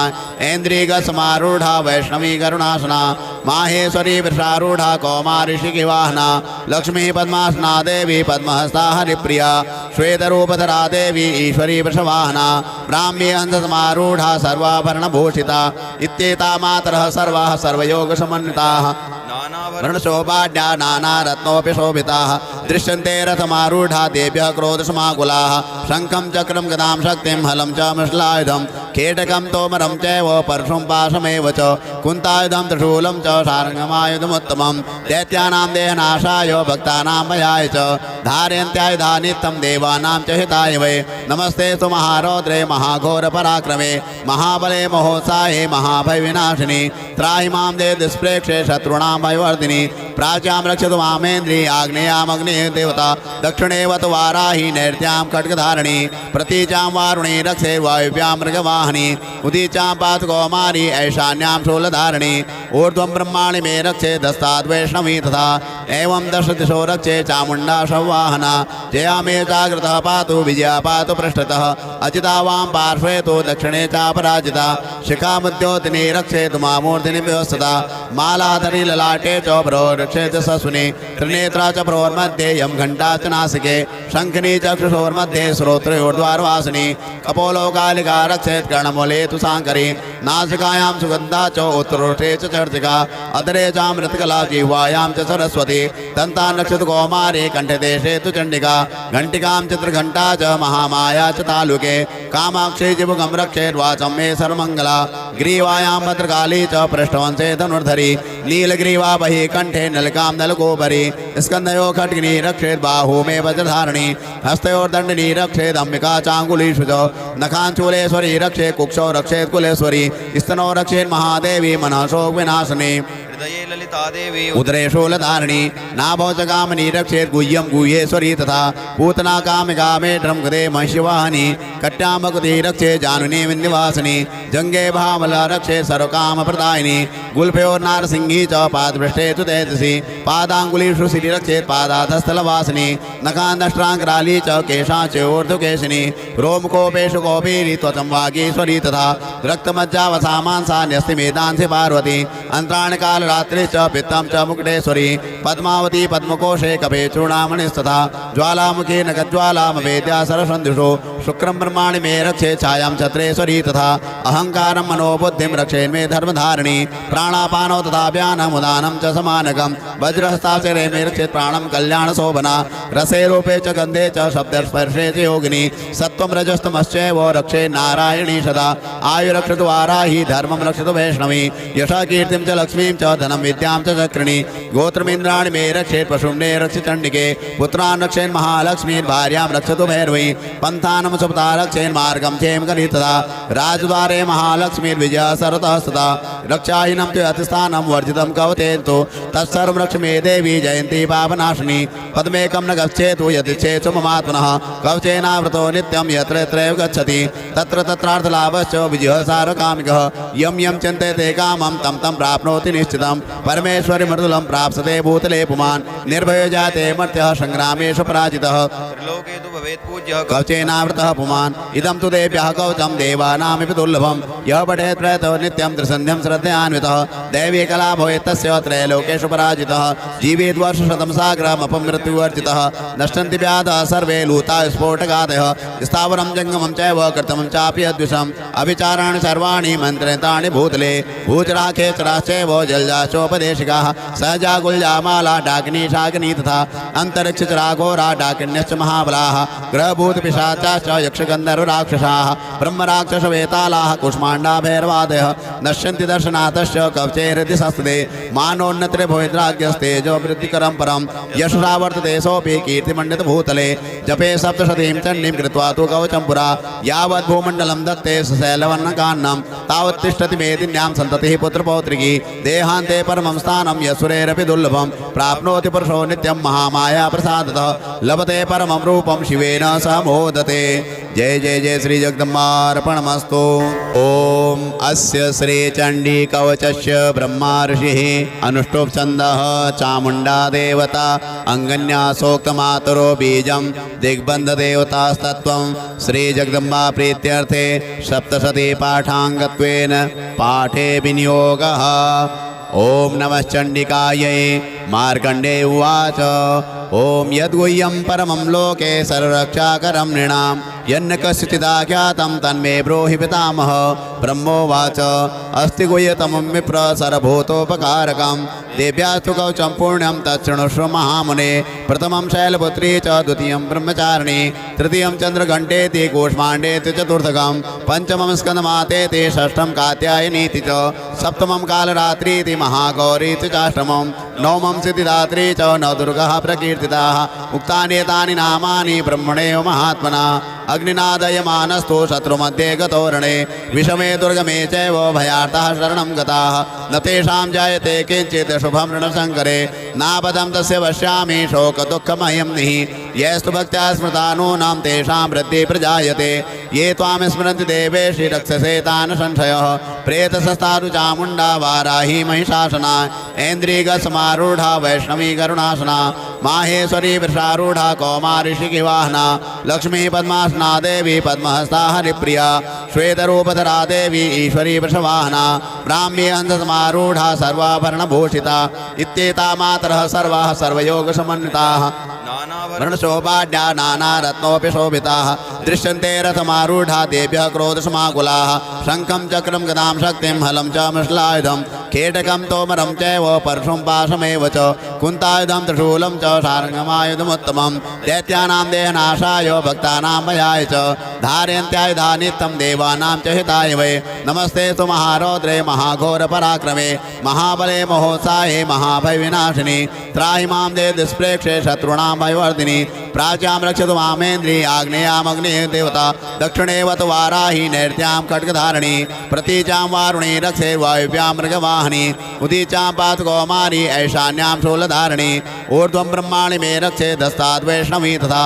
ऐन्द्रियगसमारूढा वैष्णवी करुणासना माहेश्वरी वृषारूढा कौमारी शिखिवाहना लक्ष्मी पद्मासना देवी पद्महस्ता हरिप्रिया श्वेतरूपधरा देवी ईश्वरी वृषवाहना ब्राह्मी हंससमारूढा सर्वाभरणभूषिता इत्येता मातरः सर्वाः सर्वयोगसमन्विताः वर्णशोभाढ्या नानारत्नोऽपि शोभिताः दृश्यन्ते रथमारूढा देव्यः क्रोधसमाकुलाः शङ्खं चक्रं गदां शक्तिं हलं च मृषलायुधं केटकं तोमरं चैव परशुं पाशमेव च कुन्तायुधं त्रिशूलं च सारङ्गमायुधमुत्तमं दैत्यानां देहनाशाय भक्तानां भयाय च धारयन्त्यायुधानित्यं देवानां च हिताय वै। नमस्ते तु महारौद्रे महाघोरपराक्रमे महाबले महोत्साहे महाभयविनाशिनी त्राहि मां देव दुष्प्रेक्षे शत्रूणां भयवर्धिनी प्राच्यां रक्षतु मामेन्द्री आग्नेयामग्नेः देवता दक्षिणेवत वाराही नैर्त्यां खड्गधारिणी प्रतीचां वारुणी रक्षे वायुव्यां मृगवाहिनी उदीचां पातु कौमारी ऐशान्यां शूलधारिणी ऊर्ध्वं ब्रह्माणि मे रक्षे दस्ताद् वैष्णवी तथा एवं दश दिशो रक्षे चामुण्डा शववाहना जया मे जागृतः पातु विजया पातु पृष्ठतः अचिता वां पार्श्वे तु दक्षिणे चापराजिता शिखामुद्योतिनी रक्षेतु मामूर्तिनि व्यवस्थिता मालाधरी ललाटे च भ्रो रक्षेत ससुनि त्रिनेत्रा च भ्रोर्मध्ये यं घण्टा च नासिके शङ्खिनी चक्षुषोर्मध्ये श्रोत्रयोर्द्वारवासिनी कपोलो कालिका रक्षेत् कर्णमूले तु साङ्करी नासिकायां सुगन्धा च उत्तरोष्ठे च चर्चिका अधरे चामृतकला जिह्वायां च सरस्वती दन्तां रक्षतु कौमारी कण्ठदेशे तु चण्डिका घण्टिकां चित्रघण्टा च महामाया च तालुके कामाक्षी जिबुकं रक्षेद्वाचं मे सर्वमङ्गला ग्रीवायां भद्रकाली च पृष्ठवंशे धनुर्धरी नीलग्रीवा बहि कंठे नलिकां नलकोपरि स्कन्धयो खड्गिनी रक्षेत् बाहू मे वज्रधारिणी हस्तयोर्दण्डिनी रक्षेत् अम्बिका चाङ्गुलीषु च नखाञ्चूलेश्वरी रक्षेत् कुक्षौ रक्षेत् कुलेश्वरी स्तनौ रक्षेत् महादेवी मनः शोक विनाशिनी हृदये ललिता देवी उदरे शूलधारिणी नाभौ च कामिनी रक्षेत् गुह्यं गुह्येश्वरी तथा पूतना कामिका मेढ्रं कृते महिषिवाहिनी कट्यां भगवती रक्षेत् जानुनी विन्ध्यवासिनी जङ्गे भामला रक्षेत् सर्वकामप्रदायिनी गुल्फयोर्नारसिंही च पादपृष्ठे तु तेजसी पादाङ्गुलीषु श्री रक्षेत् पादाधस्थलवासिनी नखान्दष्ट्राङ्कराली च केशाच्योर्ध्वकेशिनी रोमकोपेषु कौपीरी त्वचं वागीश्वरी तथा रक्तमज्जावसामांसा न्यस्तिमेदांसि पार्वती अंतराणि कालरात्रि च पित्तं च मुकुटेश्वरी पद्मावती पद्मकोशे कपे चूडामणिस्तथा ज्वालामुखी नखज्वालामवेद्या सरसन्धिषु शुक्रं ब्रह्माणि मे रक्षे छायां छत्रेश्वरी तथा अहंकारं मनोबुद्धिं रक्षेन्मे धर्मधारिणी प्राणापानौ तथा व्यानमुदानं च समानकं वज्रहस्ताक्षरे मे रक्षेत् प्राणं कल्याणशोभना रसे रूपे च गन्धे च शब्दस्पर्शे च योगिनी सत्त्वं रजस्तमश्चैव रक्षे नारायणी सदा आयुरक्षतु वाराही धर्मं रक्षतु वैष्णवी यशः कीर्तिं च लक्ष्मीं च धनं विद्यां च चक्रिणी गोत्रमिन्द्राणि मे रक्षेत् पशुम्ने रक्ष चण्डिके पुत्रान् रक्षेन् महालक्ष्मी भार्यां रक्षतु भैरवी पन्थानं सुपता रक्षेन् मार्गं क्षेम करितदा राजद्वारे महालक्ष्मीर्विजय सर्वतः सदा रक्षाहीनं तु अतिस्थानं वर्जितं कवतेन्तु तत्सर्वं रक्ष मे देवी जयन्ती पापनाशिनी पद्मेकं न गच्छेतु यदिच्छेत्सु ममात्मनः कवचेनावृतो नित्यं यत्र यत्रैव गच्छति तत्र तत्रार्थलाभश्च विजयः सारकामिकः यं यं चिन्तयते कामं तं तं प्राप्नोति निश्चितं परमेश्वरि मृदुलं प्राप्स्यते भूतले पुमान् निर्भयो जाते मर्त्यः संग्रामेषु पराजितः त्रिलोके तु भवेत् पूज्यः कवचेनावृतः पुमान् इदं तु देव्यः कवचं देवानामिति दुर्लभं यः पठेत् प्रयतो नित्यं त्रिसन्ध्यं श्रद्धयान्वितः दैवी कला भवेत् तस्य त्रैलोकेषु पराजितः जीवेत् वर्षशतं साग्रमपमृत्युवर्जितः नश्यन्ति व्याधः सर्वे लूता स्फोटकादयः स्थावरं जङ्गमं चैव कृतमं चापि अद्विषम् अभिचाराणि सर्वाणि मन्त्रितानि भूतले भूचराखेचराश्चैव जलजाचोपदेशिकाः सहजा गुल्जामाला डाकिनी शाकिनी तथा अन्तरिक्षचराघोरा डाकिन्यश्च महाबलाः ग्रहभूतपिशाचाश्च यक्षगन्धर्वराक्षसाः ब्रह्मराक्षसवेतालाः कुष्माण्डा भैरवादयः नश्यन्ति दर्शनाथस्य कवचे हृदि संस्थिते मानोन्नतिरे भवेद्राज्यस्तेजो वृद्धिकरं परं यशसा वर्तते सोऽपि कीर्तिमण्डितभूतले जपे सप्तशतीं चण्डीं कृत्वा तु कवचं पुरा यावत् भूमण्डलं दत्ते सशैलवर्णकान्नं तावत् तिष्ठति मेदिन्यां सन्ततिः पुत्रपौत्रिकी देहान्ते परमं स्थानं यशुरेरपि दुर्लभं प्राप्नोति पुरुषो नित्यं महामाया प्रसादतः लभते परमं रूपं शिवेन सह मोदते जय जय जय श्री जगदम्बार्पणमस्तु ओम अस्य श्री चंडी कवचस्य ब्रह्मा ऋषिः अनुष्टुप् छन्दः चामुण्डा देवता अंगन्यासोक्तमातरो बीजं दिग्बन्धदेवतास्तत्त्वं श्री जगदम्बा प्रीत्यर्थे सप्तशती पाठाङ्गत्वेन पाठे विनियोगः ओम नमः चण्डिकायै मार्कण्डेय उवाच ओम यद्गुह्यं परमं लोके सर्वरक्षाकरं नृणां यन्न कस्यचिदाख्यातं तन्मे ब्रूहि पितामह ब्रह्मोवाच अस्ति गुह्यतमं विप्र सर्वभूतोपकारकं देव्यास्तु कवचं पुण्यं तच्छृणुष्व महामुने प्रथमं शैलपुत्री च द्वितीयं ब्रह्मचारिणी तृतीयं चन्द्रघण्टेति कूष्माण्डेति चतुर्थकं पंचमं स्कन्दमातेति षष्ठं कात्यायनीति च सप्तमं कालरात्रीति महागौरीति चाष्टमं नवमं सिद्धिदात्री च नवदुर्गाः प्रकीर्तिताः उक्तानि नामानि ब्रह्मणेव महात्मना अग्निनादयमानस्तु शत्रुमध्ये गतोरणे विषमे दुर्गमे चैव भयार्ताः शरणं गताः न तेषां जायते किञ्चित् शुभं ऋणशङ्करे नापदं तस्य पश्यामि शोकदुःखमयं निः यस्तु भक्त्या स्मृता नूनां तेषां वृद्धिः प्रजायते ये त्वां स्मरन्ति देवेशि रक्षसे तान् संशयः प्रेतसस्तारु चामुण्डा वाराही महिषासना ऐन्द्रियगसमारूढा वैष्णवी करुणासना माहेश्वरी वृषारूढा कौमारी शिखिवाहना लक्ष्मी पद्मासना देवी पद्महस्ता हरिप्रिया श्वेतरूपधरा देवी ईश्वरी वृषवाहना ब्राह्मी हंससमारूढा सर्वाभरणभूषिता इत्येता मातरः सर्वाः सर्वयोगसमन्विताः वर्णशोभाढ्या नानारत्नोऽपि शोभिताः दृश्यन्ते रथमारूढा देव्यः क्रोधसमाकुलाः शङ्खं चक्रं गदां शक्तिं हलं च मृषलायुधं केटकं तोमरं चैव परशुं पाशमेव च कुन्तायुधं त्रिशूलं च सारङ्गमायुधमुत्तमं दैत्यानां देहनाशाय भक्तानां भयाय च धारयन्त्यायुधा नित्यं देवानां च हिताय वै नमस्ते तु महारौद्रे महाघोरपराक्रमे महाबले महोत्साहे महाभयविनाशिनी त्राहि मां देव दुष्प्रेक्षे शत्रूणां भयवर्धिनी प्राच्यां रक्षतु मामेन्द्री आग्नेयामग्नेय देवता दक्षिणेव तु वाराही नैर्त्यां खड्गधारिणी प्रतीचां वारुणी रक्षे वायुव्यां मृगवाहिनी उदीचां पातु कौमारी ऐशान्यां शूलधारिणी ऊर्ध्वं ब्रह्माणि मे रक्षे दस्ताद् वैष्णवी तथा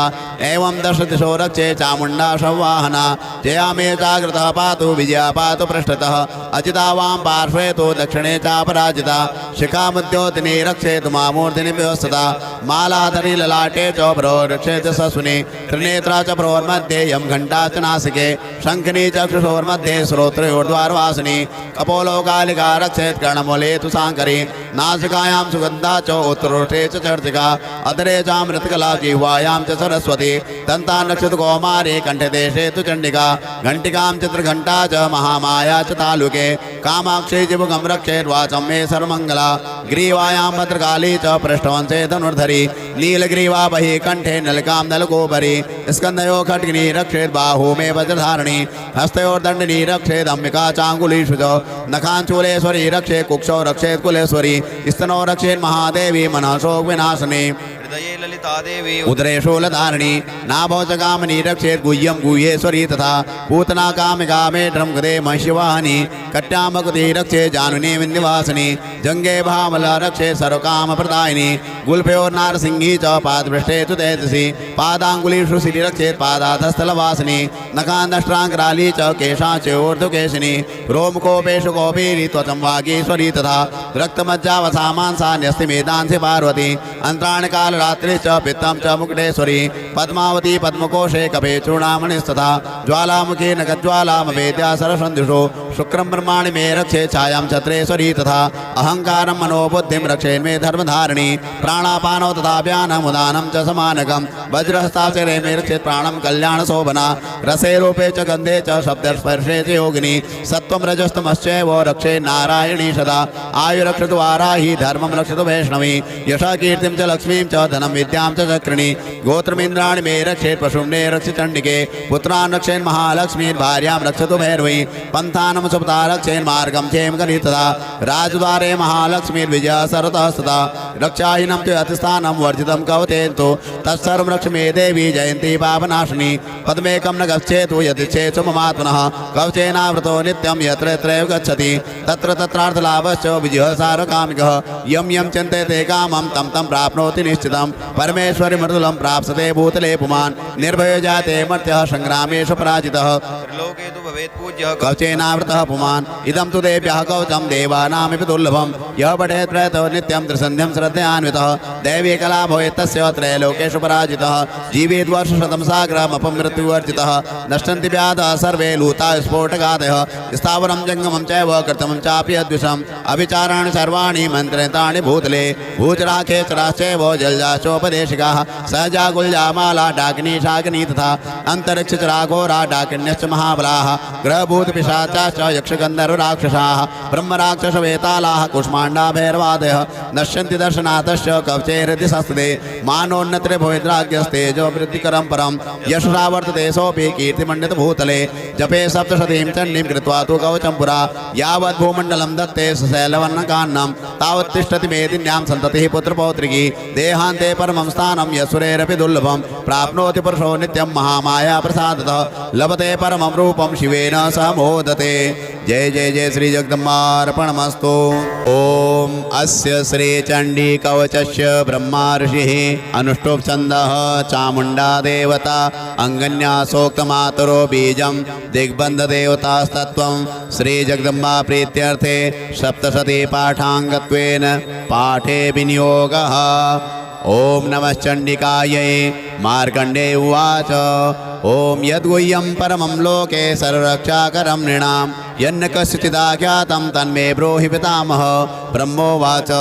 एवं दशदिशो रक्षे चामुण्डा संवाहना जया मे जागृतः पातु विजया पातु पृष्ठतः अजिता वां पार्श्वे तु दक्षिणे चापराजिता शिखामुद्योतिनी रक्षे तु मामूर्तिनि व्यवस्थिता मालाधरी ललाटे च रक्षे च सस्विनी त्रिनेत्रा च प्रोर्मध्ये यं घण्टा च नासिके शङ्खिनी चक्षुषोर्मध्ये श्रोत्रोर्द्वारवासिनी कपोलो कालिका रक्षेत् कर्णमूले तु साङ्करी नासिकायां सुगन्धा च उत्तरोष्ठे च चर्चिका अधरे चामृतकला जिह्वायां च सरस्वती दन्ता नक्षत्र कौमारी कण्ठदेशे तु चण्डिका घण्टिकां चित्रघण्टा च महामाया च तालुके कामाक्षी जिभुगं रक्षेर्वाचं मे सर्वमङ्गला ग्रीवायां भद्रकाली च पृष्ठवंशे धनुर्धरी नीलग्रीवा बहि कंठे नलिकां नलकोपरि स्कन्धयो खड्गिनी रक्षेत् बाहू मे वज्रधारिणी हस्तयोर्दण्डिनी रक्षेत् अम्बिका चाङ्गुलीषु च नखाञ्चूलेश्वरी रक्षेत् कुक्षौ रक्षेत् कुलेश्वरी स्तनौ रक्षेत् महादेवी मनः शोकविनाशिनी हृदये ललिता देवी उदरे शूलधारिणी नाभौ च कामिनी रक्षेत् गुह्यं गुह्येश्वरी तथा पूतना कामिका मे ड्रमगदे महिषवाहिनी कट्यामकुति रक्षे जानुनी विन्ध्यवासिनी जंगे भामला रक्षे सर्वकामप्रदायिनी गुल्फयोर्नारसिंही च पादपृष्ठे तु तेजसी पादाङ्गुलीषु सिरि रक्षेत् पादाधस्थलवासिनी नखान्दष्ट्राङ्कराली च केशाच्योर्ध्वकेशिनी रोमकोपेषु कौपीरी त्वचं वागीश्वरी तथा रक्तमज्जावसामांसा न्यस्तिमेदांसि पार्वती अन्त्राणकालरात्रि च पित्तं च मुकुटेश्वरी पद्मावती पद्मकोशे कपे चूर्णामणिस्तथा ज्वालामुखी नखज्वालामवेद्या सरसन्धुषो शुक्रं ब्रह्माणि मे रक्षे छायां छत्रेश्वरी तथा अहङ्कारं मनोबुद्धिं रक्षेन्मे धर्मधारिणी प्राणापानौ तथा व्यानमुदानं च समानकं वज्रहस्ताक्षरे मे रक्षेत् प्राणं कल्याणशोभना रसे रूपे च गन्धे च शब्दस्पर्शे च योगिनी सत्त्वं रजस्तमश्चैव रक्षे नारायणी सदा आयुरक्षतु वाराही धर्मं रक्षतु वैष्णवी यशा कीर्तिं च लक्ष्मीं च धनं विद्यां च चक्रिणी गोत्रमिन्द्राणि मे रक्षेत् पशुम्ने रक्षि चण्डिके पुत्रान् रक्षेन् महालक्ष्मीं भार्यां रक्षतु भैरवी पन्थानं सुपता रक्षेन् मार्गं क्षेम करितदा राजद्वारे महालक्ष्मीर्विजया सर्वतः सदा रक्षाहीनं च अतिस्थानं वर्जितं कवतेन्तु तत्सर्वं रक्ष मे देवी जयन्ती पापनाशिनी पद्मेकं न गच्छेतु यदिच्छेत् ममात्मनः कवचेनावृतो नित्यं यत्र यत्रैव गच्छति तत्र तत्रार्थलाभश्च विजयः सारकामिकः यं यं चिन्तयते कामं तं तं प्राप्नोति निश्चितं परमेश्वरि मृदुलं प्राप्स्यते भूतले पुमान् निर्भयो जाते मर्त्यः संग्रामेषु पराजितः त्रिलोके तु भवेत् पूज्यः कवचेनावृतः पुमान् इदं तु देव्यः कवचं देवानामिति दुर्लभं यः पठेत् प्रयतो नित्यं त्रिसन्ध्यं श्रद्धयान्वितः दैवी कला भवेत् तस्य त्रैलोकेषु पराजितः जीवेत् वर्षशतं साग्रमपमृत्युवर्जितः नश्यन्ति व्याधः सर्वे लूता स्फोटकादयः स्थावरं जङ्गमं चैव कृतमं चापि अद्विषम् अभिचाराणि सर्वाणि मन्त्रतानि भूतले भूचराखेचराश्चैव जलजाचोपदेशिकाः सहजा गुल्जामाला डाकिनी शाकिनी तथा अन्तरिक्षचराघोरा डाकिन्यश्च महाबलाः ग्रहभूतपिशाचाश्च यक्षगन्धर्वराक्षसाः ब्रह्मराक्षसवेतालाः कुष्माण्डा भैरवादयः नश्यन्ति दर्शनाथश्च कवचैरति संस्थिते मानोन्नत्रे भवेद्राज्ञस्तेजो वृद्धिकरं परं यशसा वर्तते सोऽपि कीर्तिमण्डितभूतले जपे सप्तशतीं चण्डीं कृत्वा तु कवचं पुरा यावत् भूमण्डलं दत्ते सशैलवर्णकान्नं तावत् तिष्ठति मेदिन्यां सन्ततिः पुत्रपौत्रिकी देहान्ते परमं स्थानं यशुरेरपि दुर्लभं प्राप्नोति पुरुषो नित्यं महामाया प्रसादतः लभते परमं रूपं शिवेन सह मोदते जय जय जय श्री जगदम्बार्पणमस्तु। ओम अस्य श्री चंडी कवचस्य ब्रह्मा ऋषिः अनुष्टुप् छन्दः चामुण्डा देवता अंगन्या सोक्तमातरो बीजं दिग्बन्ध देवतास्तत्त्वं श्री जगदम्बा प्रीत्यर्थे सप्तशती पाठाङ्गत्वेन पाठे विनियोगः। ओम नमः चण्डिकायै। मार्कण्डेय उवाच ओम यद्गुह्यं परमं लोके सर्वरक्षाकरं नृणां यन्न कस्यचिदाख्यातं तन्मे ब्रूहि पितामह। ब्रह्मोवाच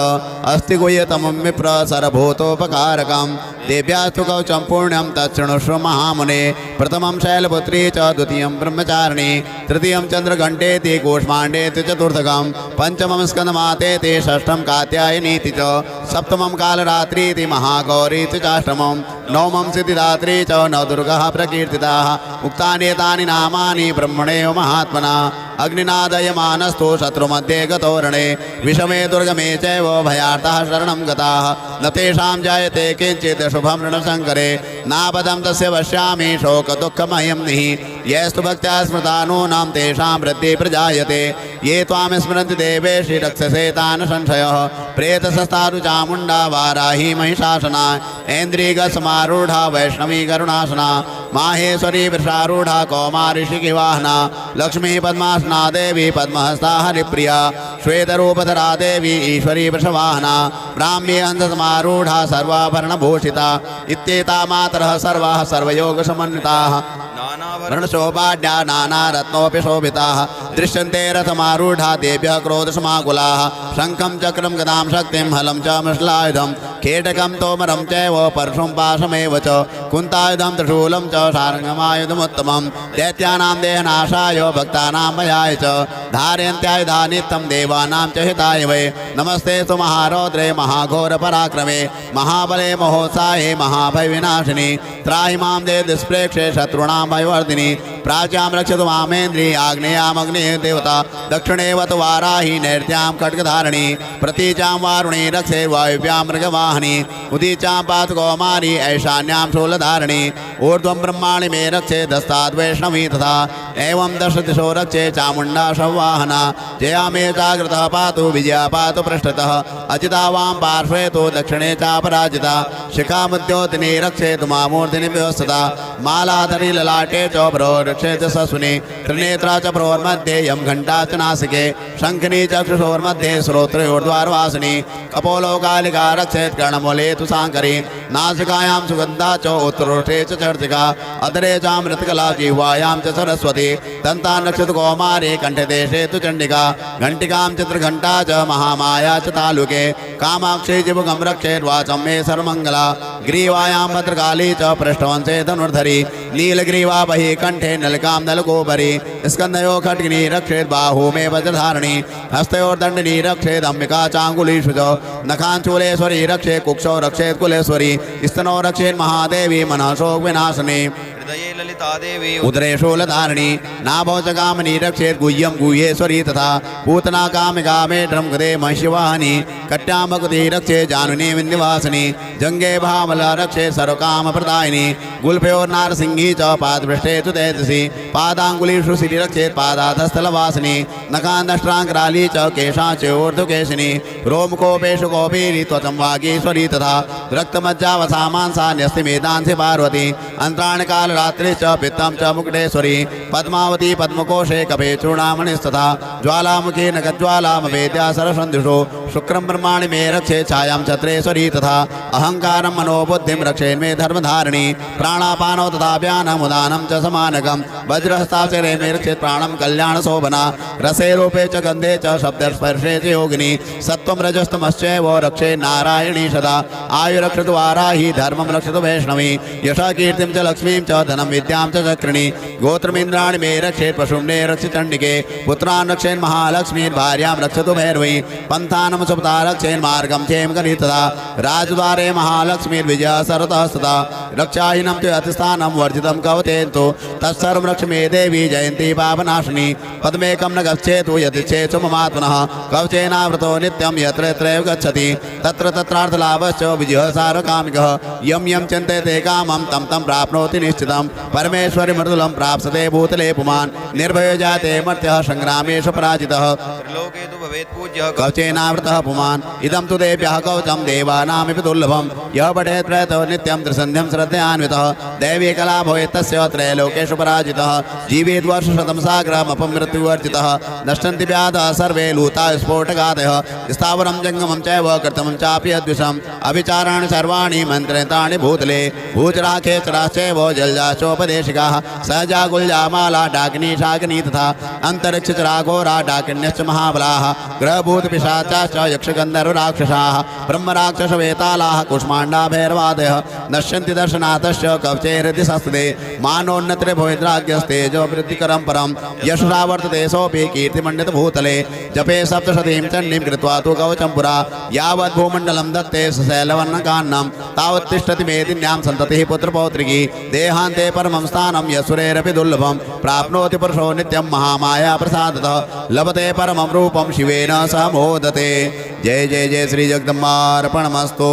अस्ति गुह्यतमं विप्र सर्वभूतोपकारकं देव्यास्तु कवचं पुण्यं तच्छृणुष्व महामुने। प्रथमं शैलपुत्री च द्वितीयं ब्रह्मचारिणी तृतीयं चन्द्रघण्टेति कूष्माण्डेति चतुर्थकं पंचमं स्कन्दमातेति षष्ठं कात्यायनीति च सप्तमं कालरात्रीति महागौरीति चाष्टमं नवमं सिद्धिदात्री च नवदुर्गः प्रकीर्तिताः। उक्तानि एतानि नामानि ब्रह्मणेव महात्मना अग्निनादयमानस्तु शत्रुमध्ये गतोरणे विषमे दुर्गमे चैव भयार्ताः शरणं गताः न तेषां जायते किञ्चित् शुभं ऋणशङ्करे नापदं तस्य पश्यामि शोकदुःखमयं निः। यस्तु भक्त्या स्मृता नूनं तेषां वृद्धिः प्रजायते ये त्वां स्मरन्ति देवेशि रक्षसे तान् संशयः। प्रेतसस्तारु चामुण्डा वाराही महिषासना ऐन्द्रियगसमारूढा वैष्णवी करुणासना माहेश्वरी वृषारूढा कौमारी शिखिवाहना लक्ष्मी पद्मासना देवी पद्महस्ता हरिप्रिया श्वेतरूपधरा देवी ईश्वरी वृषवाहना ब्राह्मी अंधसमारूढ़ा सर्वाभरणभूषिता इत्येता मातरः सर्वाः सर्वयोगसमन्विताः वर्णशोभाढ्या नानारत्नोऽपि शोभिताः दृश्यन्ते रथमारूढा देव्यः क्रोधसमाकुलाः शङ्खं चक्रं गदां शक्तिं हलं च मृषलायुधं खेटकं तोमरं चैव परशुं पाशमेव च कुन्तायुधं त्रिशूलं च सारङ्गमायुधमुत्तमं दैत्यानां देहनाशाय भक्तानां भयाय च धारयन्त्यायुधा नित्यं देवानां च हिताय वै। नमस्ते तु महारौद्रे महाघोरपराक्रमे महाबले महोत्साहे महाभयविनाशिनी त्राहि मां देव दुष्प्रेक्षे शत्रूणां भयवर्धिनी प्राच्यां रक्षतु मामेन्द्री आग्नेयामग्ने देवता दक्षिणेवत वाराही नैर्त्यां खड्गधारिणी प्रतीचां वारुणी रक्षे वायुव्यां मृगवाहिनी उदीचां पातु कौमारी ऐशान्यां शूलधारिणी ऊर्ध्वं ब्रह्माणि मे रक्षे दस्ताद्वैष्णवी तथा एवं दश दिशो रक्षे चामुण्डा संवाहना जया मे जागृतः पातु विजया पातु पृष्ठतः अजिता वां पार्श्वे तो दक्षिणे चापराजिता शिखामुद्योतिनी रक्षेतु मामूर्तिनि व्यवस्थिता मालाधरी ललाटे च भ्रो रक्षेत सस्विनी त्रिनेत्रा च भ्रोर्मध्ये यं घण्टा च नासिके शङ्खिनी चक्षुषोर्मध्ये श्रोत्रयोर्द्वारवासिनी कपोलोकालिका रक्षेत् कर्णमूले तु साङ्करी नासिकायां सुगन्धा च उत्तरोष्ठे च चर्चिका अधरे चामृतकला जिह्वायां च सरस्वती दन्तान् रक्षतु कौमारी कण्ठदेशे तु चण्डिका घण्टिकां चित्रघण्टा च महामाया च तालुके कामाक्षी जिबुकं रक्षेर्वाचं मे सर्वमङ्गला ग्रीवायां भद्रकाली च पृष्ठवंशे धनुर्धरी नीलग्रीवा बहि कण्ठे नलिकां नलकोपरि स्कन्धयो खड्गिनी रक्षेत् बाहू मे वज्रधारिणी हस्तयोर्दण्डिनी रक्षेत् अम्बिका चाङ्गुलीषु च नखाञ्चूलेश्वरी रक्षे कुक्षौ रक्षेत् कुलेश्वरी स्तनौ रक्षेत् महादेवी मनः शोक विनाशिनी हृदये ललिता देवी उदरे शूलधारिणी नाभौ च कामिनी रक्षेत् गुह्यं गुह्येश्वरी तथा पूतना कामिका मेढ्रं कृते महिषवाहिनी कट्यामकुती रक्षे जानुनी विन्ध्यवासिनी जङ्गे भामला रक्षे सर्वकामप्रदायिनी गुल्फयोर्नारसिंही च पादपृष्ठे तु तेजसी पादाङ्गुलीषु सिरि रक्षेत् पादाधस्थलवासिनी नखान्दष्ट्राङ्कराली च केशाच्योर्ध्वकेशिनी रोमकोपेषु कौपीरी त्वचं वागीश्वरी तथा रक्तमज्जावसामांसा न्यस्तिमेदांसि पार्वती अन्त्राणि कालरात्रि च पित्तं च मुकुटेश्वरी पद्मावती पद्मकोशे कपे चूर्णामणिस्तथा ज्वालामुखी नखज्वालामवेद्या सरसन्धिषु शुक्रं ब्रह्माणि मे रक्षे छायां छत्रेश्वरी तथा अहङ्कारं मनोबुद्धिं रक्षेन्मे धर्मधारिणी प्राणापानौ तथा व्यानमुदानं च समानकं वज्रहस्ताक्षरे मे रक्षेत् प्राणं कल्याणशोभना रसे रूपे च गन्धे च शब्दस्पर्शे च योगिनी सत्त्वं रजस्तमश्चैव रक्षे नारायणी सदा आयुरक्षतु वाराही धर्मं रक्षतु वैष्णवी यशः कीर्तिं च लक्ष्मीं च धनं विद्यां च चक्रिणी गोत्रमिन्द्राणि मे रक्षेत् पशुम्ने रक्ष चण्डिके पुत्रान् रक्षेन् महालक्ष्मीर्भार्यां रक्षतु भैरवी पन्थानं सुपता रक्षेन् मार्गं क्षेम गणितदा राजद्वारे महालक्ष्मीर्विजया सर्वतः सदा रक्षाहीनं च अतिस्थानं वर्जितं कवचेन्तु तत्सर्वं रक्ष मे देवी जयन्ती पापनाशिनी पद्मेकं न गच्छेतु यदिच्छेत् ममात्मनः कवचेनावृतो नित्यं यत्र यत्रैव गच्छति तत्र तत्रार्थलाभश्च विजयः सार्वकामिकः यं यं चिन्तयते कामं तं तं प्राप्नोति निश्चितं परमेश्वरि मृदुलं प्राप्स्यते भूतले पुमान् निर्भयो जाते मर्त्यः संग्रामेषु पराजितः त्रिलोके तु भवेत् पूज्यः कवचेनावृतः पुमान् इदं तु देव्यः कवचं देवानामिति दुर्लभं यः पठेत् प्रयतो नित्यं त्रिसन्ध्यं श्रद्धयान्वितः दैवी कला भवेत् तस्य त्रैलोकेषु पराजितः जीवेत् वर्षशतं साग्रमपमृत्युवर्जितः नश्यन्ति व्याधः सर्वे लूता स्फोटकादयः स्थावरं जङ्गमं चैव कृतमं चापि अद्विषम् अभिचाराणि सर्वाणि मन्त्रितानि भूतले भूचराखे चराश्चैव जलजाचोपदेशिकाः सहजा गुल्जामाला डाकिनी शाकिनी तथा अन्तरिक्षचराघोरा डाकिन्यश्च महाबलाः ग्रहभूतपिशाचाश्च यक्षगन्धर्वराक्षसाः ब्रह्मराक्षसवेतालाः कुष्माण्डा भैरवादयः नश्यन्ति दर्शनाथश्च कवचे हृदि संस्थिते मानोन्नतिर्भोद्राग्यस्तेजो वृद्धिकरं परं यशसा वर्तते सोऽपि कीर्तिमण्डितभूतले जपे सप्तशतीं चण्डीं कृत्वा तु कवचं पुरा यावत् भूमण्डलं दत्ते सशैलवर्णकान्नं तावत् तिष्ठति मेदिन्यां सन्ततिः पुत्रपौत्रिकी देहान्ते परमं स्थानं यशुरेरपि दुर्लभं प्राप्नोति पुरुषो नित्यं महामाया प्रसादतः लभते परमं रूपं शिवेन सह मोदते जय जय जय श्री जगदम्बार्पणमस्तु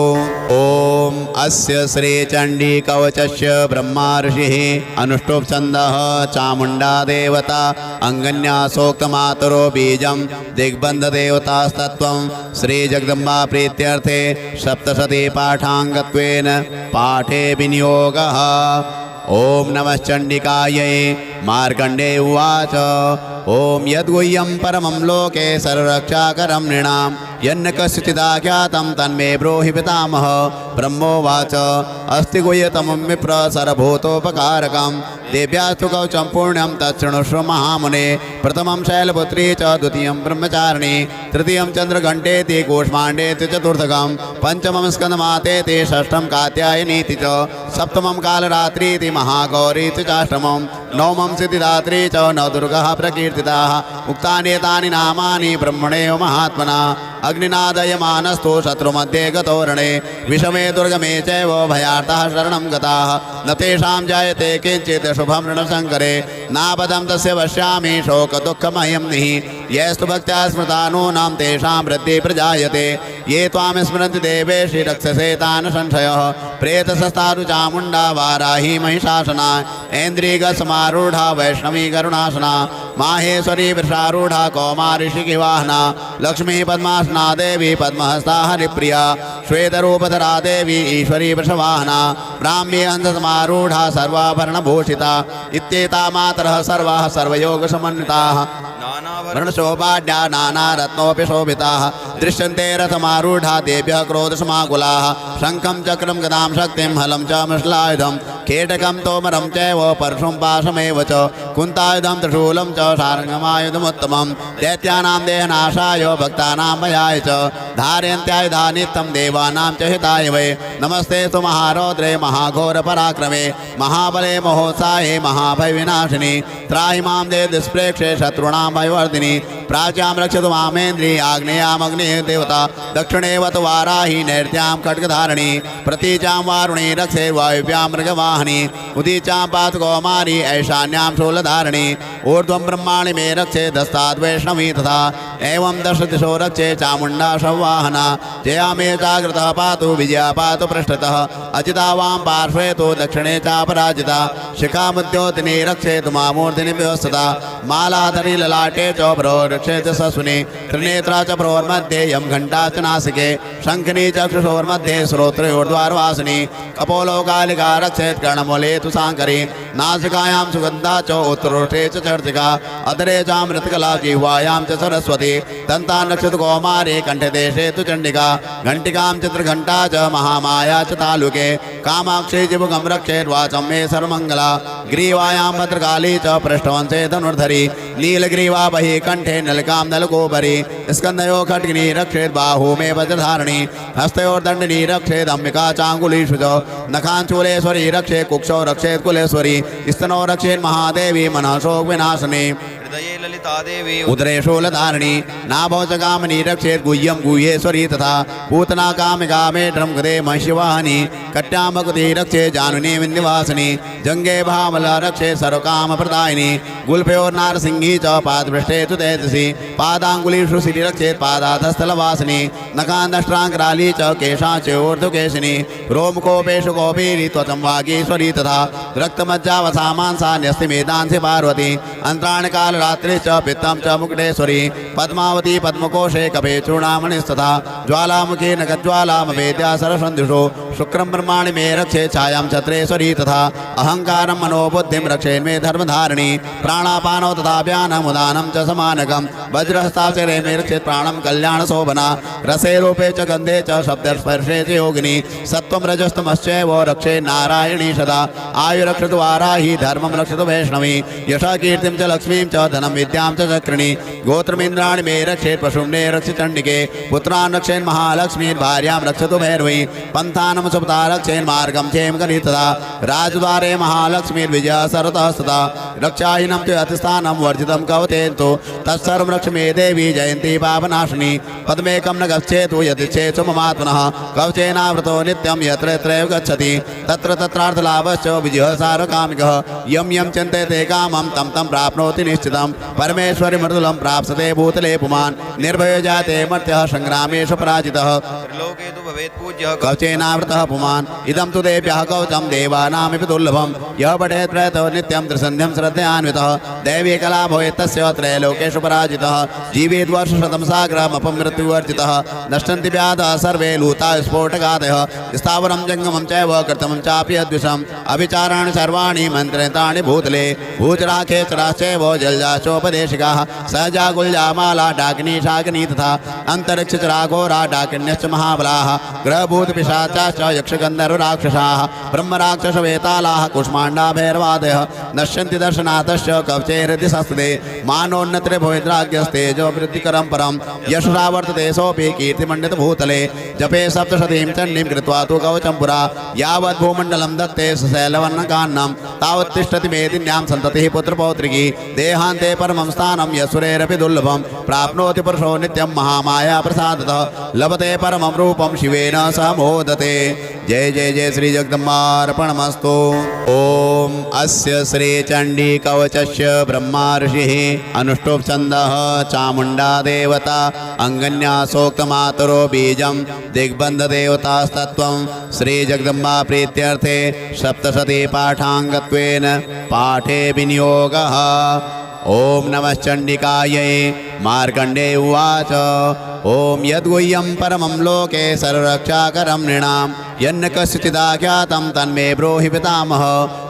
ओम अस्य श्री चंडी कवचस्य ब्रह्मा ऋषिः अनुष्टुप् छन्दः चामुण्डा देवता अंगन्या सोक्तमातरो बीजं दिग्बन्धदेवतास्तत्त्वं श्री जगदम्बा प्रीत्यर्थे सप्तशती पाठाङ्गत्वेन पाठे विनियोगः ओम नमः चण्डिकायै मार्कण्डेय उवाच ओम यद्गुह्यं परमं लोके सर्वरक्षाकरं नृणां यन्न कस्यचिदाख्यातं तन्मे ब्रूहि पितामह ब्रह्मोवाच अस्ति गुह्यतमं विप्र सर्वभूतोपकारकं देव्यास्तु कवचं पुण्यं तच्छृणुष्व महामुने प्रथमं शैलपुत्री च द्वितीयं ब्रह्मचारिणी तृतीयं चन्द्रघण्टेति कूष्माण्डेति चतुर्थकं पंचमं स्कन्दमातेति षष्ठं कात्यायनीति च सप्तमं कालरात्रीति महागौरीति चाष्टमं नवमं सिद्धिदात्री च नवदुर्गः प्रकीर्तिताः उक्तानि एतानि नामानि ब्रह्मणेव महात्मना अग्निनादयमानस्तु शत्रुमध्ये गतोरणे विषमे दुर्गमे चैव भयार्थः शरणं गताः न तेषां जायते किञ्चित् शुभं ऋणशङ्करे नापदं तस्य पश्यामि शोकदुःखमयं निः यस्तु भक्त्या स्मृतानूनां तेषां वृद्धिः प्रजायते ये त्वां स्मरन्ति देवेशि रक्षसे तान् संशयः प्रेतसस्तादु चामुण्डा वाराही महिषासना ऐन्द्रियगसमारूढा वैष्णवी करुणासना माहेश्वरी वृषारूढा कौमारी शिखिवाहना लक्ष्मी पद्मासना देवी पद्महस्ता हरिप्रिया श्वेतरूपधरा देवी ईश्वरी वृषवाहना ब्राह्मी हंससमारूढा सर्वाभरणभूषिता इत्येता मातरः सर्वाः सर्वयोगसमन्विताः वर्णशोभाढ्या नानारत्नोऽपि शोभिताः दृश्यन्ते रथमारूढा देभ्यः क्रोधसमाकुलाः शङ्खं चक्रं गदां शक्तिं हलं च मृषलायुधं केटकं तोमरं चैव परशुं पाशमेव च कुन्तायुधं त्रिशूलं च सारङ्गमायुधमुत्तमं दैत्यानां देहनाशाय भक्तानां भयाय च धारयन्त्यायुधा नित्यं देवानां च हिताय वै नमस्ते तु महारौद्रे महाघोरपराक्रमे महाबले महोत्साहे महाभयविनाशिनि त्राहि मां देव दुष्प्रेक्षे शत्रूणां भयवर्धिनि प्राच्यां रक्षतु मामेन्द्रि आग्नेयामग्निः देवता दक्षिणेवत वाराहि नैर्त्यां खड्गधारिणी प्रतीचां वारुणी रक्षे वायुव्यां मृगवाहिनी उदीचां पातु कौमारी ऐशान्यां शूलधारिणी ऊर्ध्वं ब्रह्माणि मे रक्षे दस्ताद् वैष्णवी तथा एवं दश दिशो रक्षे चामुण्डा संवाहना जया मे जागृतः पातु विजया पातु पृष्ठतः अजिता वां पार्श्वे तु दक्षिणे चापराजिता शिखामुद्योतिनी रक्षेतु मामूर्तिनि व्यवस्थिता मालाधरी ललाटे च रक्षेत सस्विनी त्रिनेत्रा च प्रोर्मध्ये यं घण्टा च नासिके शङ्खिनी चक्षुषोर्मध्ये श्रोत्रयोर्द्वारवासिनी कपोलोकालिका रक्षेत् कर्णमूले तु साङ्करी नासिकायां सुगन्धा च उत्तरोष्ठे च चर्चिका अधरे च मृत्कला जिह्वायां च सरस्वती दन्तां रक्षतु कौमारे कण्ठदेशे तु चण्डिका घण्टिकां चित्रघण्टा च महामाया च तालुके कामाक्षी जिबुगं रक्षेत् वाचं मे सर्वमङ्गला ग्रीवायां भद्रकाली च पृष्ठवंशे धनुर्धरी नीलग्रीवा बहि कंठे नलिकां नलकोपरि स्कंदयो खड्गिनी रक्षेत् बाहू मे वज्रधारिणी हस्तयोर्दण्डिनी रक्षेत् अम्बिका चाङ्गुलीषु च नखाञ्चूलेश्वरी रक्षेत् कुक्षौ रक्षेत् कुलेश्वरी स्तनौ रक्षेत् महादेवी मनःशोक विनाशिनी हृदये ललिता देवी उदरे शूलधारिणी नाभौ च कामिनी रक्षेत् गुह्यं गुह्येश्वरी तथा पूतना कामिका मेढ्रं कृते महिषवाहिनी कट्यां भगवती रक्षेत् जानुनी विन्ध्यवासिनी जङ्गे भामला रक्षेत् सर्वकामप्रदायिनी गुल्फयोर्नारसिंही च पादपृष्ठे तु तेजसी पादाङ्गुलीषु सिरि रक्षेत् पादाधस्थलवासिनी नखान्दष्ट्राङ्कराली च केशाच्योर्ध्वकेशिनी रोमकोपेषु कौपीरी त्वचं वागीश्वरी तथा रक्तमज्जावसामांसा न्यस्तिमेदांसि पार्वती अन्त्राणि कालरात्रि च पित्तं च मुकुटेश्वरी पद्मावती पद्मकोशे कपे चूडामणिस्तथा ज्वालामुखी नखज्वालामवेद्या सरसन्धिषु शुक्रं ब्रह्माणि मे रक्षे छायां छत्रेश्वरी तथा अहङ्कारं मनोबुद्धिं रक्षेन्मे धर्मधारिणी प्राणापानौ तथा व्यानमुदानं च समानकं वज्रहस्ताक्षरे मे रक्षेत् प्राणं कल्याणशोभना रसे रूपे च गन्धे च शब्दस्पर्शे च योगिनी सत्त्वं रजस्तमश्चैव रक्षे नारायणी सदा आयुरक्षतु वाराही धर्मं रक्षतु वैष्णवी यशा कीर्तिं च लक्ष्मीं च धनं विद्यां च चक्रिणी गोत्रमिन्द्राणि मे रक्षेत् पशुम्ने रक्ष चण्डिके पुत्रान् रक्षेन् महालक्ष्मीर् भार्यां रक्षतु भैरवी पन्थानं सुपता रक्षेन् मार्गं क्षेम करितदा राजद्वारे महालक्ष्मीर्विजया सर्वतः सदा रक्षाहीनं च अतिस्थानं वर्जितं कवतेन्तु तत्सर्वं रक्ष मे देवी जयन्ती पापनाशिनी पद्मेकं न गच्छेतु यदिच्छेत्सु ममात्मनः कवचेनावृतो नित्यं यत्र यत्रैव गच्छति तत्र तत्रार्थलाभश्च विजयः सार्वकामिकः यं यं चिन्तयते कामं तं तं प्राप्नोति निश्चितं परमेश्वरि मृदुलं प्राप्स्यते भूतले पुमान् निर्भयो जाते मर्त्यः संग्रामेषु पराजितः त्रिलोके तु भवेत् पूज्यः कवचेनावृतः पुमान् इदं तु देव्यः कवचं देवानामिति दुर्लभं यः पठेत् प्रयतो नित्यं त्रिसन्ध्यं श्रद्धयान्वितः दैवी कला भवेत् तस्य त्रैलोकेषु पराजितः जीवेत् वर्षशतं साग्रमपमृत्युवर्जितः नश्यन्ति व्याधः सर्वे लूता स्फोटकादयः स्थावरं जङ्गमं चैव कृतमं चापि अद्विषम् अभिचाराणि सर्वाणि मन्त्रयन्तानि भूतले भूचराखेचराश्चैव जलजाचोपदेशिकाः सहजा गुल्जामाला डाकिनी शाकिनी तथा अन्तरिक्षचराघोरा डाकिन्यश्च महाबला महाबलाः ग्रहभूतपिशाचाश्च यक्षगन्धर्वराक्षसाः ब्रह्मराक्षसवेतालाः कुष्माण्डा भैरवादयः नश्यन्ति दर्शनाथश्च कवचे हृदि संस्थिते मानोन्नत्रे भवेद्राज्यस्तेजो वृद्धिकरं परं यशसा वर्तते सोऽपि कीर्तिमण्डितभूतले जपे सप्तशतीं चण्डीं कृत्वा तु कवचं पुरा यावत् भूमण्डलं दत्ते सशैलवर्णकान्नं तावत् तिष्ठति मेदिन्यां सन्ततिः पुत्रपौत्रिकी देहान्ते परमं स्थानं यशुरेरपि दुर्लभं प्राप्नोति पुरुषो नित्यं महामाया प्रसादतः लभते परमं रूपं शिवेन सह मोदते। जय जय जय श्री जगदम्बार्पणमस्तु। ओम अस्य श्री चंडी कवचस्य ब्रह्मा ऋषिः अनुष्टुप् छन्दः चामुण्डा देवता अंगन्या सोक्तमातरो बीजं दिग्बन्ध देवतास्तत्त्वं श्री जगदम्बा प्रीत्यर्थे सप्तशती पाठाङ्गत्वेन पाठे विनियोगः। ओम नमः चंडिकायै। मार्कण्डेय उवाच ओम यद्गुह्यं परमं लोके सर्वरक्षाकरं नृणां यन्न कस्यचिदाख्यातं तन्मे ब्रूहि पितामह।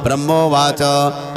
ब्रह्मोवाच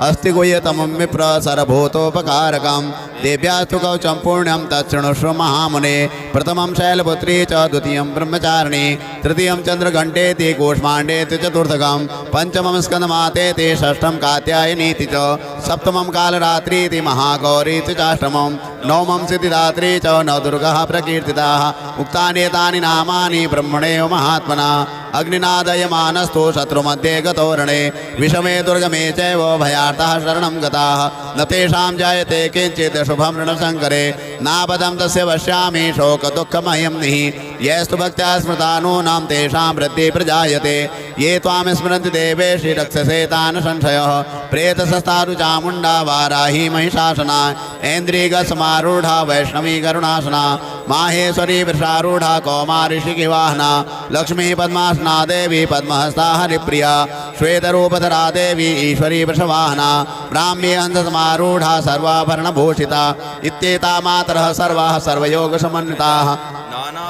अस्ति गुह्यतमं विप्र सर्वभूतोपकारकं देव्यास्तु कवचं पुण्यं तच्छृणुष्व महामुने। प्रथमं शैलपुत्री च द्वितीयं ब्रह्मचारिणी तृतीयं चन्द्रघण्टेति कूष्माण्डेति चतुर्थकं पंचमं स्कन्दमातेति षष्ठं कात्यायनीति च सप्तमं कालरात्रीति महागौरीति चाष्टमं नवमं सिद्धिदात्री च नवदुर्गः प्रकीर्तिताः। उक्तानि एतानि नामानि ब्रह्मणेव महात्मना अग्निनादयमानस्तु शत्रुमध्ये गतोरणे विषमे दुर्गमे चैव भयार्थः शरणं गताः न तेषां जायते किञ्चित् शुभं ऋणशङ्करे नापदं तस्य पश्यामि शोकदुःखमयं निः यस्तु भक्त्या स्मृतानूनां तेषां वृद्धिः प्रजायते ये त्वां स्मरन्ति देवेशि रक्षसे तान् संशयः प्रेतसस्तारु चामुण्डा वाराही महिषासना ऐन्द्रियगसमारूढा वैष्णवी करुणासना माहेश्वरी वृषारूढा कौमारी शिखिवाहना लक्ष्मी पद्मासना देवी पद्महस्ता हरिप्रिया श्वेतरूपधरा देवी ईश्वरी वृषवाहना ब्राह्मी हंससमारूढा सर्वाभरणभूषिता इत्येता मातरः सर्वाः सर्वयोगसमन्विताः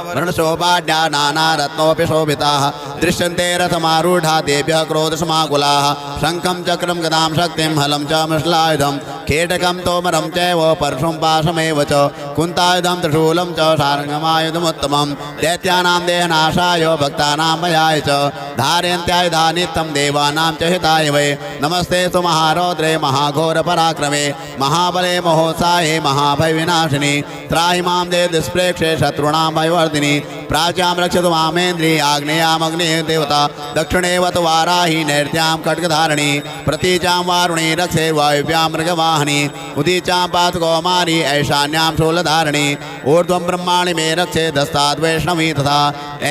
वर्णशोभाढ्या नानारत्नोऽपि शोभिताः दृश्यन्ते रथमारूढा देव्यः क्रोधसमाकुलाः शङ्खं चक्रं गदां शक्तिं हलं च मृषलायुधं खेटकं तोमरं चैव परशुं पाशमेव च कुन्तायुधं त्रिशूलं च सारङ्गमायुधमुत्तमं दैत्यानां देहनाशाय भक्तानां भयाय च धारयन्त्यायुधानित्यं देवानां च हिताय वै नमस्ते तु महारौद्रे महाघोरपराक्रमे महाबले महोत्साहे महाभयविनाशिनी त्राहि मां देव दुष्प्रेक्षे शत्रूणां भयवर्धिनी प्राच्यां रक्षतु मामेन्द्री आग्नेयामग्नेय देवता दक्षिणेवत वाराही नैर्त्यां खड्गधारिणी प्रतीचां वारुणी रक्षे वायुव्यां मृगवाहिनी उदीचां पातु कौमारी ऐशान्यां शूलधारिणी ऊर्ध्वं ब्रह्माणि मे रक्षे दस्ताद् वैष्णवी तथा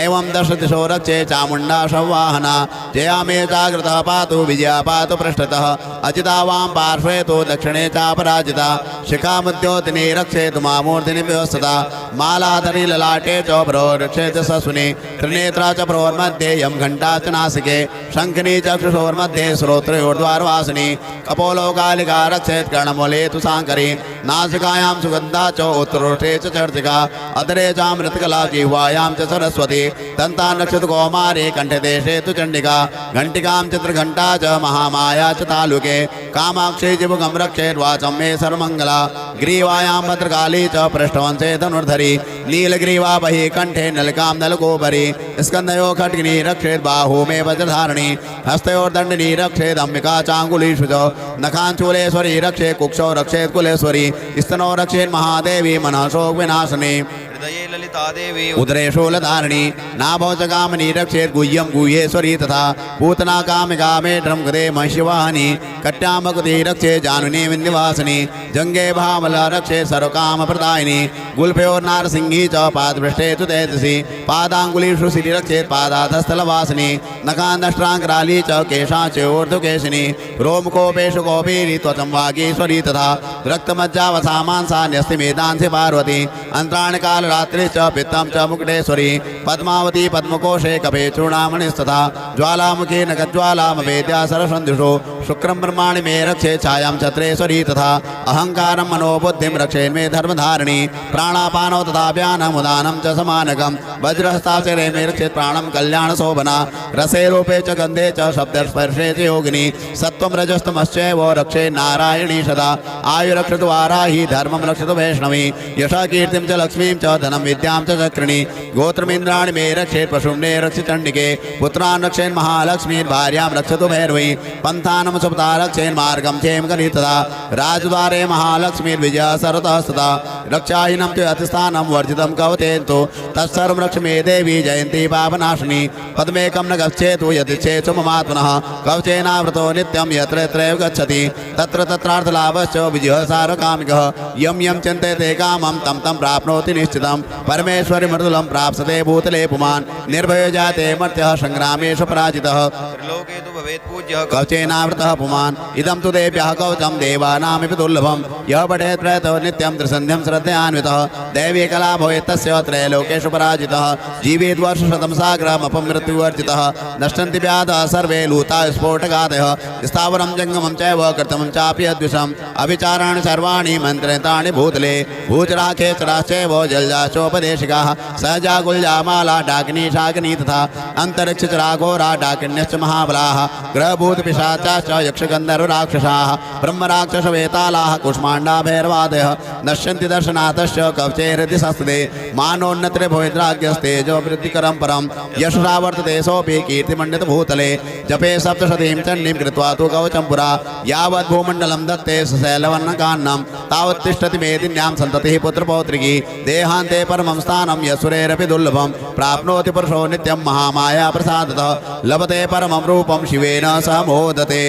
एवं दश दिशो रक्षे चामुण्डा संवाहना जया मे जागृतः पातु विजया पातु पृष्ठतः अजिता वां पार्श्वे तु दक्षिणे चापराजिता शिखामुद्योतिनी रक्षेतु मामूर्तिनि व्यवस्थिता मालाधरी ललाटे च रक्षेत ससुने त्रिनेत्रा च प्रोर्मध्ये यं घण्टा च नासिके शङ्खनी चक्षुषोर्मध्ये श्रोत्रयोर्द्वारवासिनी कपोलो कालिका रक्षेत् कर्णमूले तु साङ्करी नासिकायां सुगन्धा च उत्तरोष्ठे च चर्चिका अधरे चामृतकला जिह्वायां च सरस्वती दन्तां रक्षतु कौमारी कण्ठदेशे तु चण्डिका घण्टिकां चित्रघण्टा च महामाया च तालुके कामाक्षी जिबुकं रक्षेद्वाचं मे सर्वमङ्गला ग्रीवायां भद्रकाली च पृष्ठवंशे धनुर्धरी नीलग्रीवा बहि कंठे नलिकां नलकोपरि स्कन्धयो खड्गिनी रक्षेत् बाहू मे वज्रधारिणी हस्तयोर्दण्डिनी रक्षेत् अम्बिका चाङ्गुलीषु च नखाञ्चूलेश्वरी रक्षेत् कुक्षौ रक्षेत् कुलेश्वरी स्तनौ रक्षेत् महादेवी मनः शोकविनाशिनी हृदये ललिता देवी उदरे शूलधारिणी नाभौ च कामिनी रक्षेत् गुह्यं गुह्येश्वरी तथा पूतना कामिका मेढ्रं कृते महिषिवाहिनी कट्यां भगवती रक्षेत् जानुनी विन्ध्यवासिनी जङ्गे भामला रक्षेत् सर्वकामप्रदायिनी गुल्फयोर्नारसिंही च पादपृष्ठे तु तेजसी पादाङ्गुलीषु सिरि रक्षेत् पादाधस्थलवासिनी नखान्दष्ट्राङ्कराली च केशाच्योर्ध्वकेशिनी रोमकोपेषु कौपीरी त्वचं वागीश्वरी तथा रक्तमज्जावसामांसा न्यस्तिमेदांसि पार्वती अन्त्राणि कालरात्रि च पित्तं च मुकुटेश्वरी पद्मावती पद्मकोशे कपे चूडामणिस्तथा ज्वालामुखी नखज्वालामवेद्या सरसन्धुषु शुक्रं ब्रह्माणि मे रक्षे छायां छत्रेश्वरी तथा अहङ्कारं मनोबुद्धिं रक्षेन्मे धर्मधारिणी प्राणापानौ तथा व्यानमुदानं च समानकं वज्रहस्ताक्षरे मे रक्षेत् प्राणं कल्याणशोभना रसे रूपे च गन्धे च शब्दस्पर्शे च योगिनी सत्त्वं रजस्तमश्चैव रक्षे नारायणी सदा आयुरक्षतु वाराही धर्मं रक्षतु वैष्णवी यशः कीर्तिं च लक्ष्मीं च धनं विद्यां च चक्रिणी गोत्रमिन्द्राणि मे रक्षेत् पशुम्ने रक्ष चण्डिके पुत्रान् रक्षेन् महालक्ष्मीर्भार्यां रक्षतु भैरवी पन्थानं सुपता रक्षेन् मार्गं क्षेम कलितदा राजद्वारे महालक्ष्मीर्विजयः सर्वतः सदा रक्षाहीनं तु अतिस्थानं वर्जितं कवतेन्तु तत्सर्वं रक्ष मे देवी जयन्ती पापनाशिनी पद्मेकं न गच्छेतु यदिच्छेत्सु ममात्मनः कवचेनावृतो नित्यं यत्र यत्रैव गच्छति तत्र तत्रार्थलाभश्च विजयः सारकामिकः यं यं चिन्तयते कामं तं तं प्राप्नोति निश्चितं परमेश्वरि मृदुलं प्राप्स्यते भूतले पुमान् निर्भयो जाते मर्त्यः संग्रामेषु पराजितः त्रिलोके तु भवेत् पूज्यः कवचेनावृतः पुमान् इदं तु देव्यः कवचं देवानामिति दुर्लभं यः पठेत् प्रयतो नित्यं त्रिसन्ध्यं श्रद्धयान्वितः दैवी कला भवेत् तस्य त्रैलोकेषु पराजितः जीवेत् वर्षशतं साग्रमपमृत्युवर्जितः नश्यन्ति व्याधः सर्वे लूता स्फोटकादयः स्थावरं जङ्गमं चैव कृतमं चापि अद्विषम् अविचाराणि सर्वाणि मन्त्रितानि भूतले भूचराखेचराश्चैव जलजाचोपदेशिकाः सहजा गुल्जामाला डाकिनी शाकिनी तथा अन्तरिक्षचराघोरा डाकिन्यश्च महाबलाः ग्रहभूतपिशाचाश्च यक्षगन्धर्वराक्षसाः ब्रह्मराक्षसवेतालाः कुष्माण्डा भैरवादयः नश्यन्ति दर्शनाथस्य कवचे हृदि संस्थिते मानोन्नतिरे भवेद्राज्यस्तेजो वृद्धिकरं परं यशसा वर्तते सोऽपि कीर्तिमण्डितभूतले जपे सप्तशतीं चण्डीं कृत्वा तु कवचं पुरा यावत् भूमण्डलं दत्ते सशैलवर्णकान्नं तावत् तिष्ठति मेदिन्यां सन्ततिः पुत्रपौत्रिकी देहान्ते परमं स्थानं यशुरेरपि दुर्लभं प्राप्नोति पुरुषो नित्यं महामाया प्रसादतः लभते परमं रूपं शिवेन सह मोदते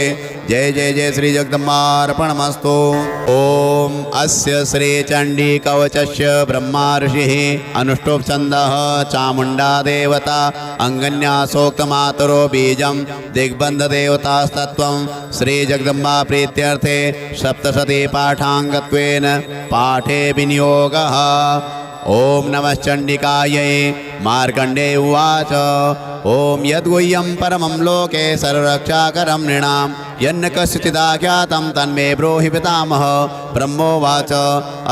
जय जय जय श्री जगदम्बार्पणमस्तु ओम अस्य श्री चंडी कवचस्य ब्रह्मा ऋषिः अनुष्टुप् छन्दः चामुण्डा देवता अंगन्यासोक्तमातरो बीजं दिग्बन्धदेवतास्तत्त्वं श्री जगदम्बा प्रीत्यर्थे सप्तशती पाठाङ्गत्वेन पाठे विनियोगः ओम नमः चण्डिकायै मार्कण्डेय उवाच ओम यद्गुह्यं परमं लोके सर्वरक्षाकरं नृणां यन्न कस्यचिदाख्यातं तन्मे ब्रूहि पितामह ब्रह्मोवाच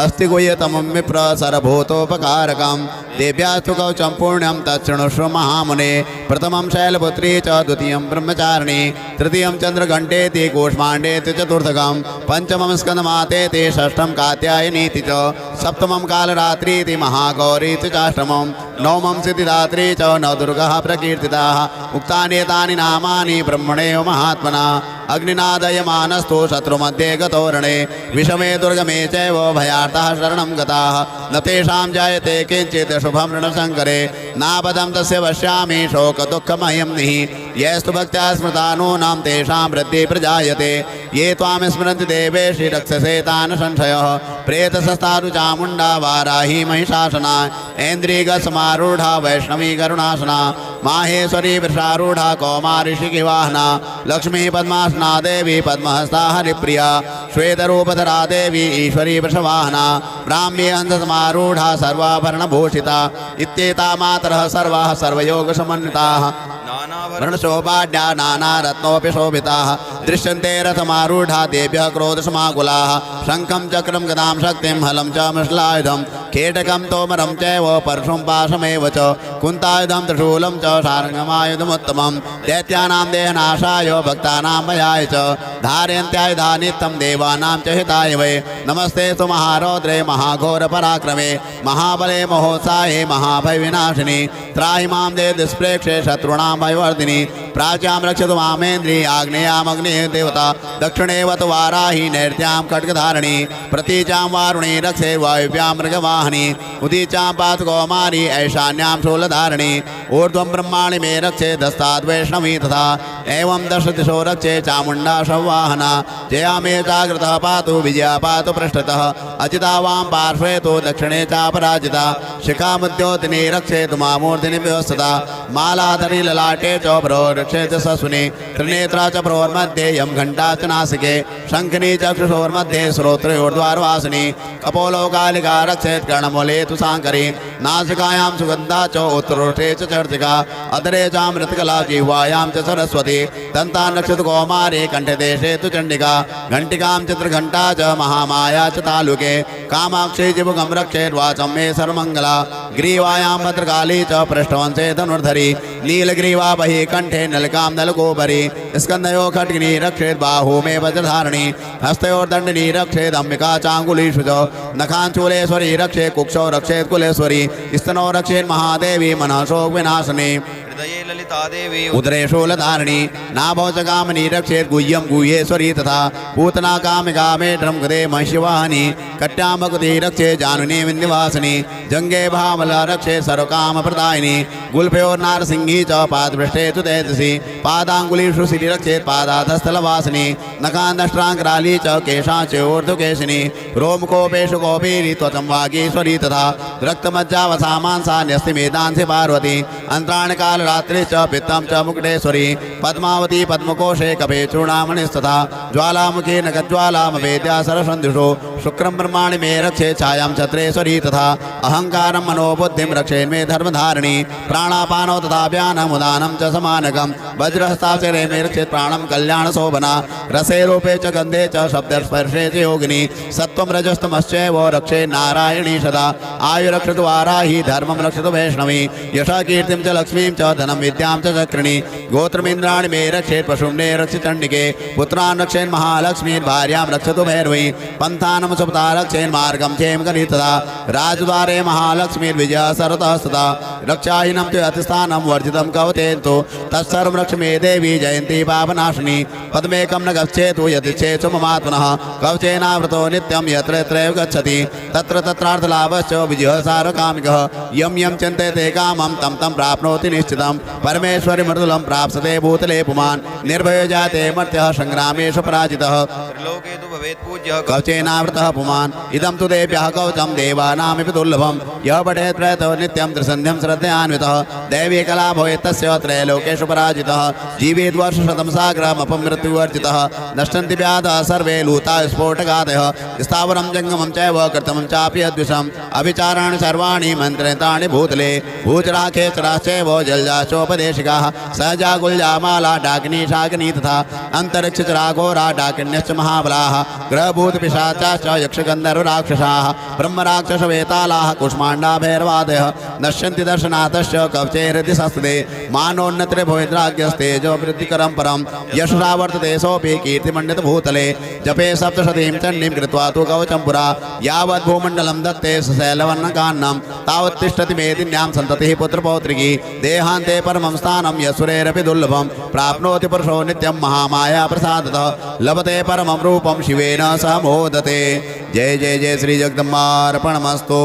अस्ति गुह्यतमं विप्र सर्वभूतोपकारकं देव्यास्तु कवचं पुण्यं तच्छृणुष्व महामुने प्रथमं शैलपुत्री च द्वितीयं ब्रह्मचारिणी तृतीयं चन्द्रघण्टेति कूष्माण्डेति चतुर्थकं पंचमं स्कन्दमातेति षष्ठं कात्यायनीति च सप्तमं कालरात्रीति महागौरीति चाष्टमं नवमं सिद्धिदात्री च नवदुर्गाः प्रकीर्तिताः उक्तानि नामानि ब्रह्मणेव महात्मना अग्निनादयमानस्तु शत्रुमध्ये गतोरणे विषमे दुर्गमे चैव भयार्ताः शरणं गताः न तेषां जायते किञ्चित् शुभं ऋणशङ्करे नापदं तस्य पश्यामि शोकदुःखमयं निः यस्तु भक्त्या स्मृता नूनां तेषां वृद्धिः प्रजायते ये त्वां स्मरन्ति देवेशि रक्षसे तान् संशयः प्रेतसस्तारु चामुण्डा वाराही महिषासना ऐन्द्रियगसमारूढा वैष्णवी करुणासना माहेश्वरी वृषारूढा कौमारी शिखिवाहना लक्ष्मी पद्मासना देवी पद्महस्ता हरिप्रिया श्वेतरूपधरा देवी ईश्वरी वृषवाहना ब्राह्मी हंससमारूढा सर्वाभरणभूषिता इत्येता मातरः सर्वाः सर्वयोगसमन्विताः वर्णशोभाढ्या नानारत्नोऽपि शोभिताः दृश्यन्ते रथमारूढा देव्यः क्रोधसमाकुलाः शङ्खं चक्रं गदां शक्तिं हलं च मृषलायुधं केटकं तोमरं चैव परशुं पाशमेव च कुन्तायुधं त्रिशूलं च शार्ङ्गमायुधमुत्तमं दैत्यानां देहनाशाय भक्तानां भयाय च धारयन्त्यायुधा नित्यं देवानां च हिताय वै नमस्ते तु महारौद्रे महाघोरपराक्रमे महाबले महोत्साहे महाभयविनाशिनी त्राहि मां देव दुष्प्रेक्षे शत्रूणां भयवर्धिनी प्राच्यां रक्षतु मामेन्द्री आग्नेयामग्नेः देवता दक्षिणेव तु वाराही नैर्त्यां खड्गधारिणी प्रतीचां वारुणी रक्षे वायुव्यां मृगवाहिनी उदीचां पातु कौमारी ऐशान्यां शूलधारिणी ऊर्ध्वं ब्रह्माणि मे रक्षे दस्ताद्वैष्णवी तथा एवं दशदिशो रक्षे चामुण्डा संवाहना जया मे जागृतः पातु विजया पातु पृष्ठतः अजिता वां पार्श्वे तु दक्षिणे चापराजिता शिखामुद्योतिनी रक्षे तु मामूर्तिनि व्यवस्थिता मालाधरी ललाटे च रक्षे च सस्विनी त्रिनेत्रा च प्रोर्मध्ये यं घण्टा च नासिके शङ्खिनी चक्षुषोर्मध्ये श्रोत्रोर्द्वारवासिनी कपोलोकालिका रक्षेत् कर्णमूले तु साङ्करी नासिकायां सुगन्धा च उत्तरोष्ठे च चर्चिका अधरे चामृतकला जिह्वायां च सरस्वती दन्तां रक्षतु कौमारी कण्ठदेशे तु चण्डिका घण्टिकां चित्रघण्टा च महामाया च तालुके कामाक्षी जिभुगं रक्षेत् वाचं मे सर्वमङ्गला ग्रीवायां भद्रकाली च पृष्ठवंशे धनुर्धरी नीलग्रीवा बहि कंठे नलकाम नलकोपरि स्कंदयो खड्गिनी रक्षेत बाहु मे वज्रधारिणी हस्तयोर्दंडिनी रक्षेत अंबिका चांगुलीषु च नखांचूलेश्वरी रक्षेत कुक्षौ रक्षेत कुलेश्वरी स्तनो रक्षेत महादेवी मनः शोक विनाशिनी हृदये ललिता देवी उदरे शूलधारिणी नाभौ च कामिनी रक्षेत गुह्यं गुह्येश्वरी तथा पूतना कामिका मेढ्रं कृते महिषवाहिनी कट्यामकुति रक्षेत जानुनी विन्ध्यवासिनी जंगे भामला रक्षेत सर्वकामप्रदायिनी गुल्फयोर्नारसिंही च पादपृष्ठे तु तेजसी पादाङ्गुलीषु सिरि रक्षेत पादाधस्थलवासिनी नखान्दष्ट्राङ्कराली च केशाच्योर्ध्वकेशिनी रोमकोपेषु कौपीरी त्वचं वागीश्वरी तथा रक्तमज्जावसामांसान्यस्ति मेदांसि पार्वती अंतराणकालरात्रि च पित्तं च मुकुटेश्वरी पद्मावती पद्मकोशे कपे चूर्णामणिस्तथा ज्वालामुखी नखज्वालामवेद्या सरसन्धुषो शुक्रं ब्रह्माणि मे रक्षे छायां छत्रेश्वरी तथा अहंकारं मनोबुद्धिं रक्षेन्मे धर्मधारिणी प्राणापानो तथा व्यानमुदानं च समानकं वज्रहस्ताक्षरे मे रक्षेत् प्राणं कल्याणशोभना रसे रूपे च गन्धे च शब्दस्पर्शे च योगिनी सत्त्वं रजस्तमश्चैव रक्षे नारायणी सदा आयुरक्षतु वाराही धर्मं रक्षतु वैष्णवी यशा कीर्तिं च लक्ष्मीं च धनं विद्यां च चक्रिणी गोत्रमिन्द्राणि मे रक्षेत् पशुं ने रक्षि चण्डिके पुत्रान् रक्षेन् महालक्ष्मीं भार्यां रक्षतु भैरवी पन्थानं सुपता रक्षेन् मार्गं क्षेम करितदा राजद्वारे महालक्ष्मीर्विजया सर्वतः सदा रक्षाहीनं च अतिस्थानं वर्जितं कवतेन्तु तत्सर्वं रक्ष मे देवी जयन्ती पापनाशिनी पद्मेकं न गच्छेतु यदिच्छेत् ममात्मनः कवचेनावृतो नित्यं यत्र यत्रैव गच्छति तत्र तत्रार्थलाभश्च विजयः सारकामिकः यं यं चिन्तयते कामं तं तं प्राप्नोति निश्चितं परमेश्वरि मृदुलं प्राप्स्यते भूतले पुमान् निर्भयो जाते मर्त्यः संग्रामेषु पराजितः त्रिलोके तु भवेत् पूज्यः कवचेनावृतः पुमान् इदं तु देव्यः कवचं देवानामपि दुर्लभं यः पठेत् प्रयतो नित्यं त्रिसन्ध्यं श्रद्धयान्वितः दैवी कला भवेत् तस्य त्रैलोकेषु पराजितः जीवेत् वर्षशतं साग्रमपमृत्युवर्जितः नश्यन्ति व्याधः सर्वे लूता स्फोटकादयः स्थावरं जङ्गमं चैव कर्तमं चापि अद्विषम् अभिचाराणि सर्वाणि मन्त्रतानि भूतले भूचराखेचराश्चैव जलजाचोपदेशिकाः सहजा गुल्जामाला डाकिनी शाकिनी तथा अन्तरिक्षचराघोरा डाकिन्यश्च महाबलाः ग्रहभूतपिशाचाश्च यक्षगन्धर्वराक्षसाः ब्रह्मराक्षसवेतालाः कुष्माण्डा भैरवादयः नश्यन्ति दर्शनाथश्च कवचे हृदि संस्थिते मानोन्नत्रे भवेद्राज्ञस्तेजो वृद्धिकरं परं यशसा वर्तते सोऽपि कीर्तिमण्डितभूतले जपे सप्तशतीं चण्डीं कृत्वा तु कवचं पुरा यावत् भूमण्डलं दत्ते सशैलवर्णकान्नं तावत् तिष्ठति मेदिन्यां सन्ततिः पुत्रपौत्रिकी देहान्ते परमं स्थानं यशुरेरपि दुर्लभं प्राप्नोति पुरुषो नित्यं महामाया प्रसादतः लभते परमं रूपं शिवेन सह मोदते जय जय जय श्री जगदम्बार्पणमस्तु।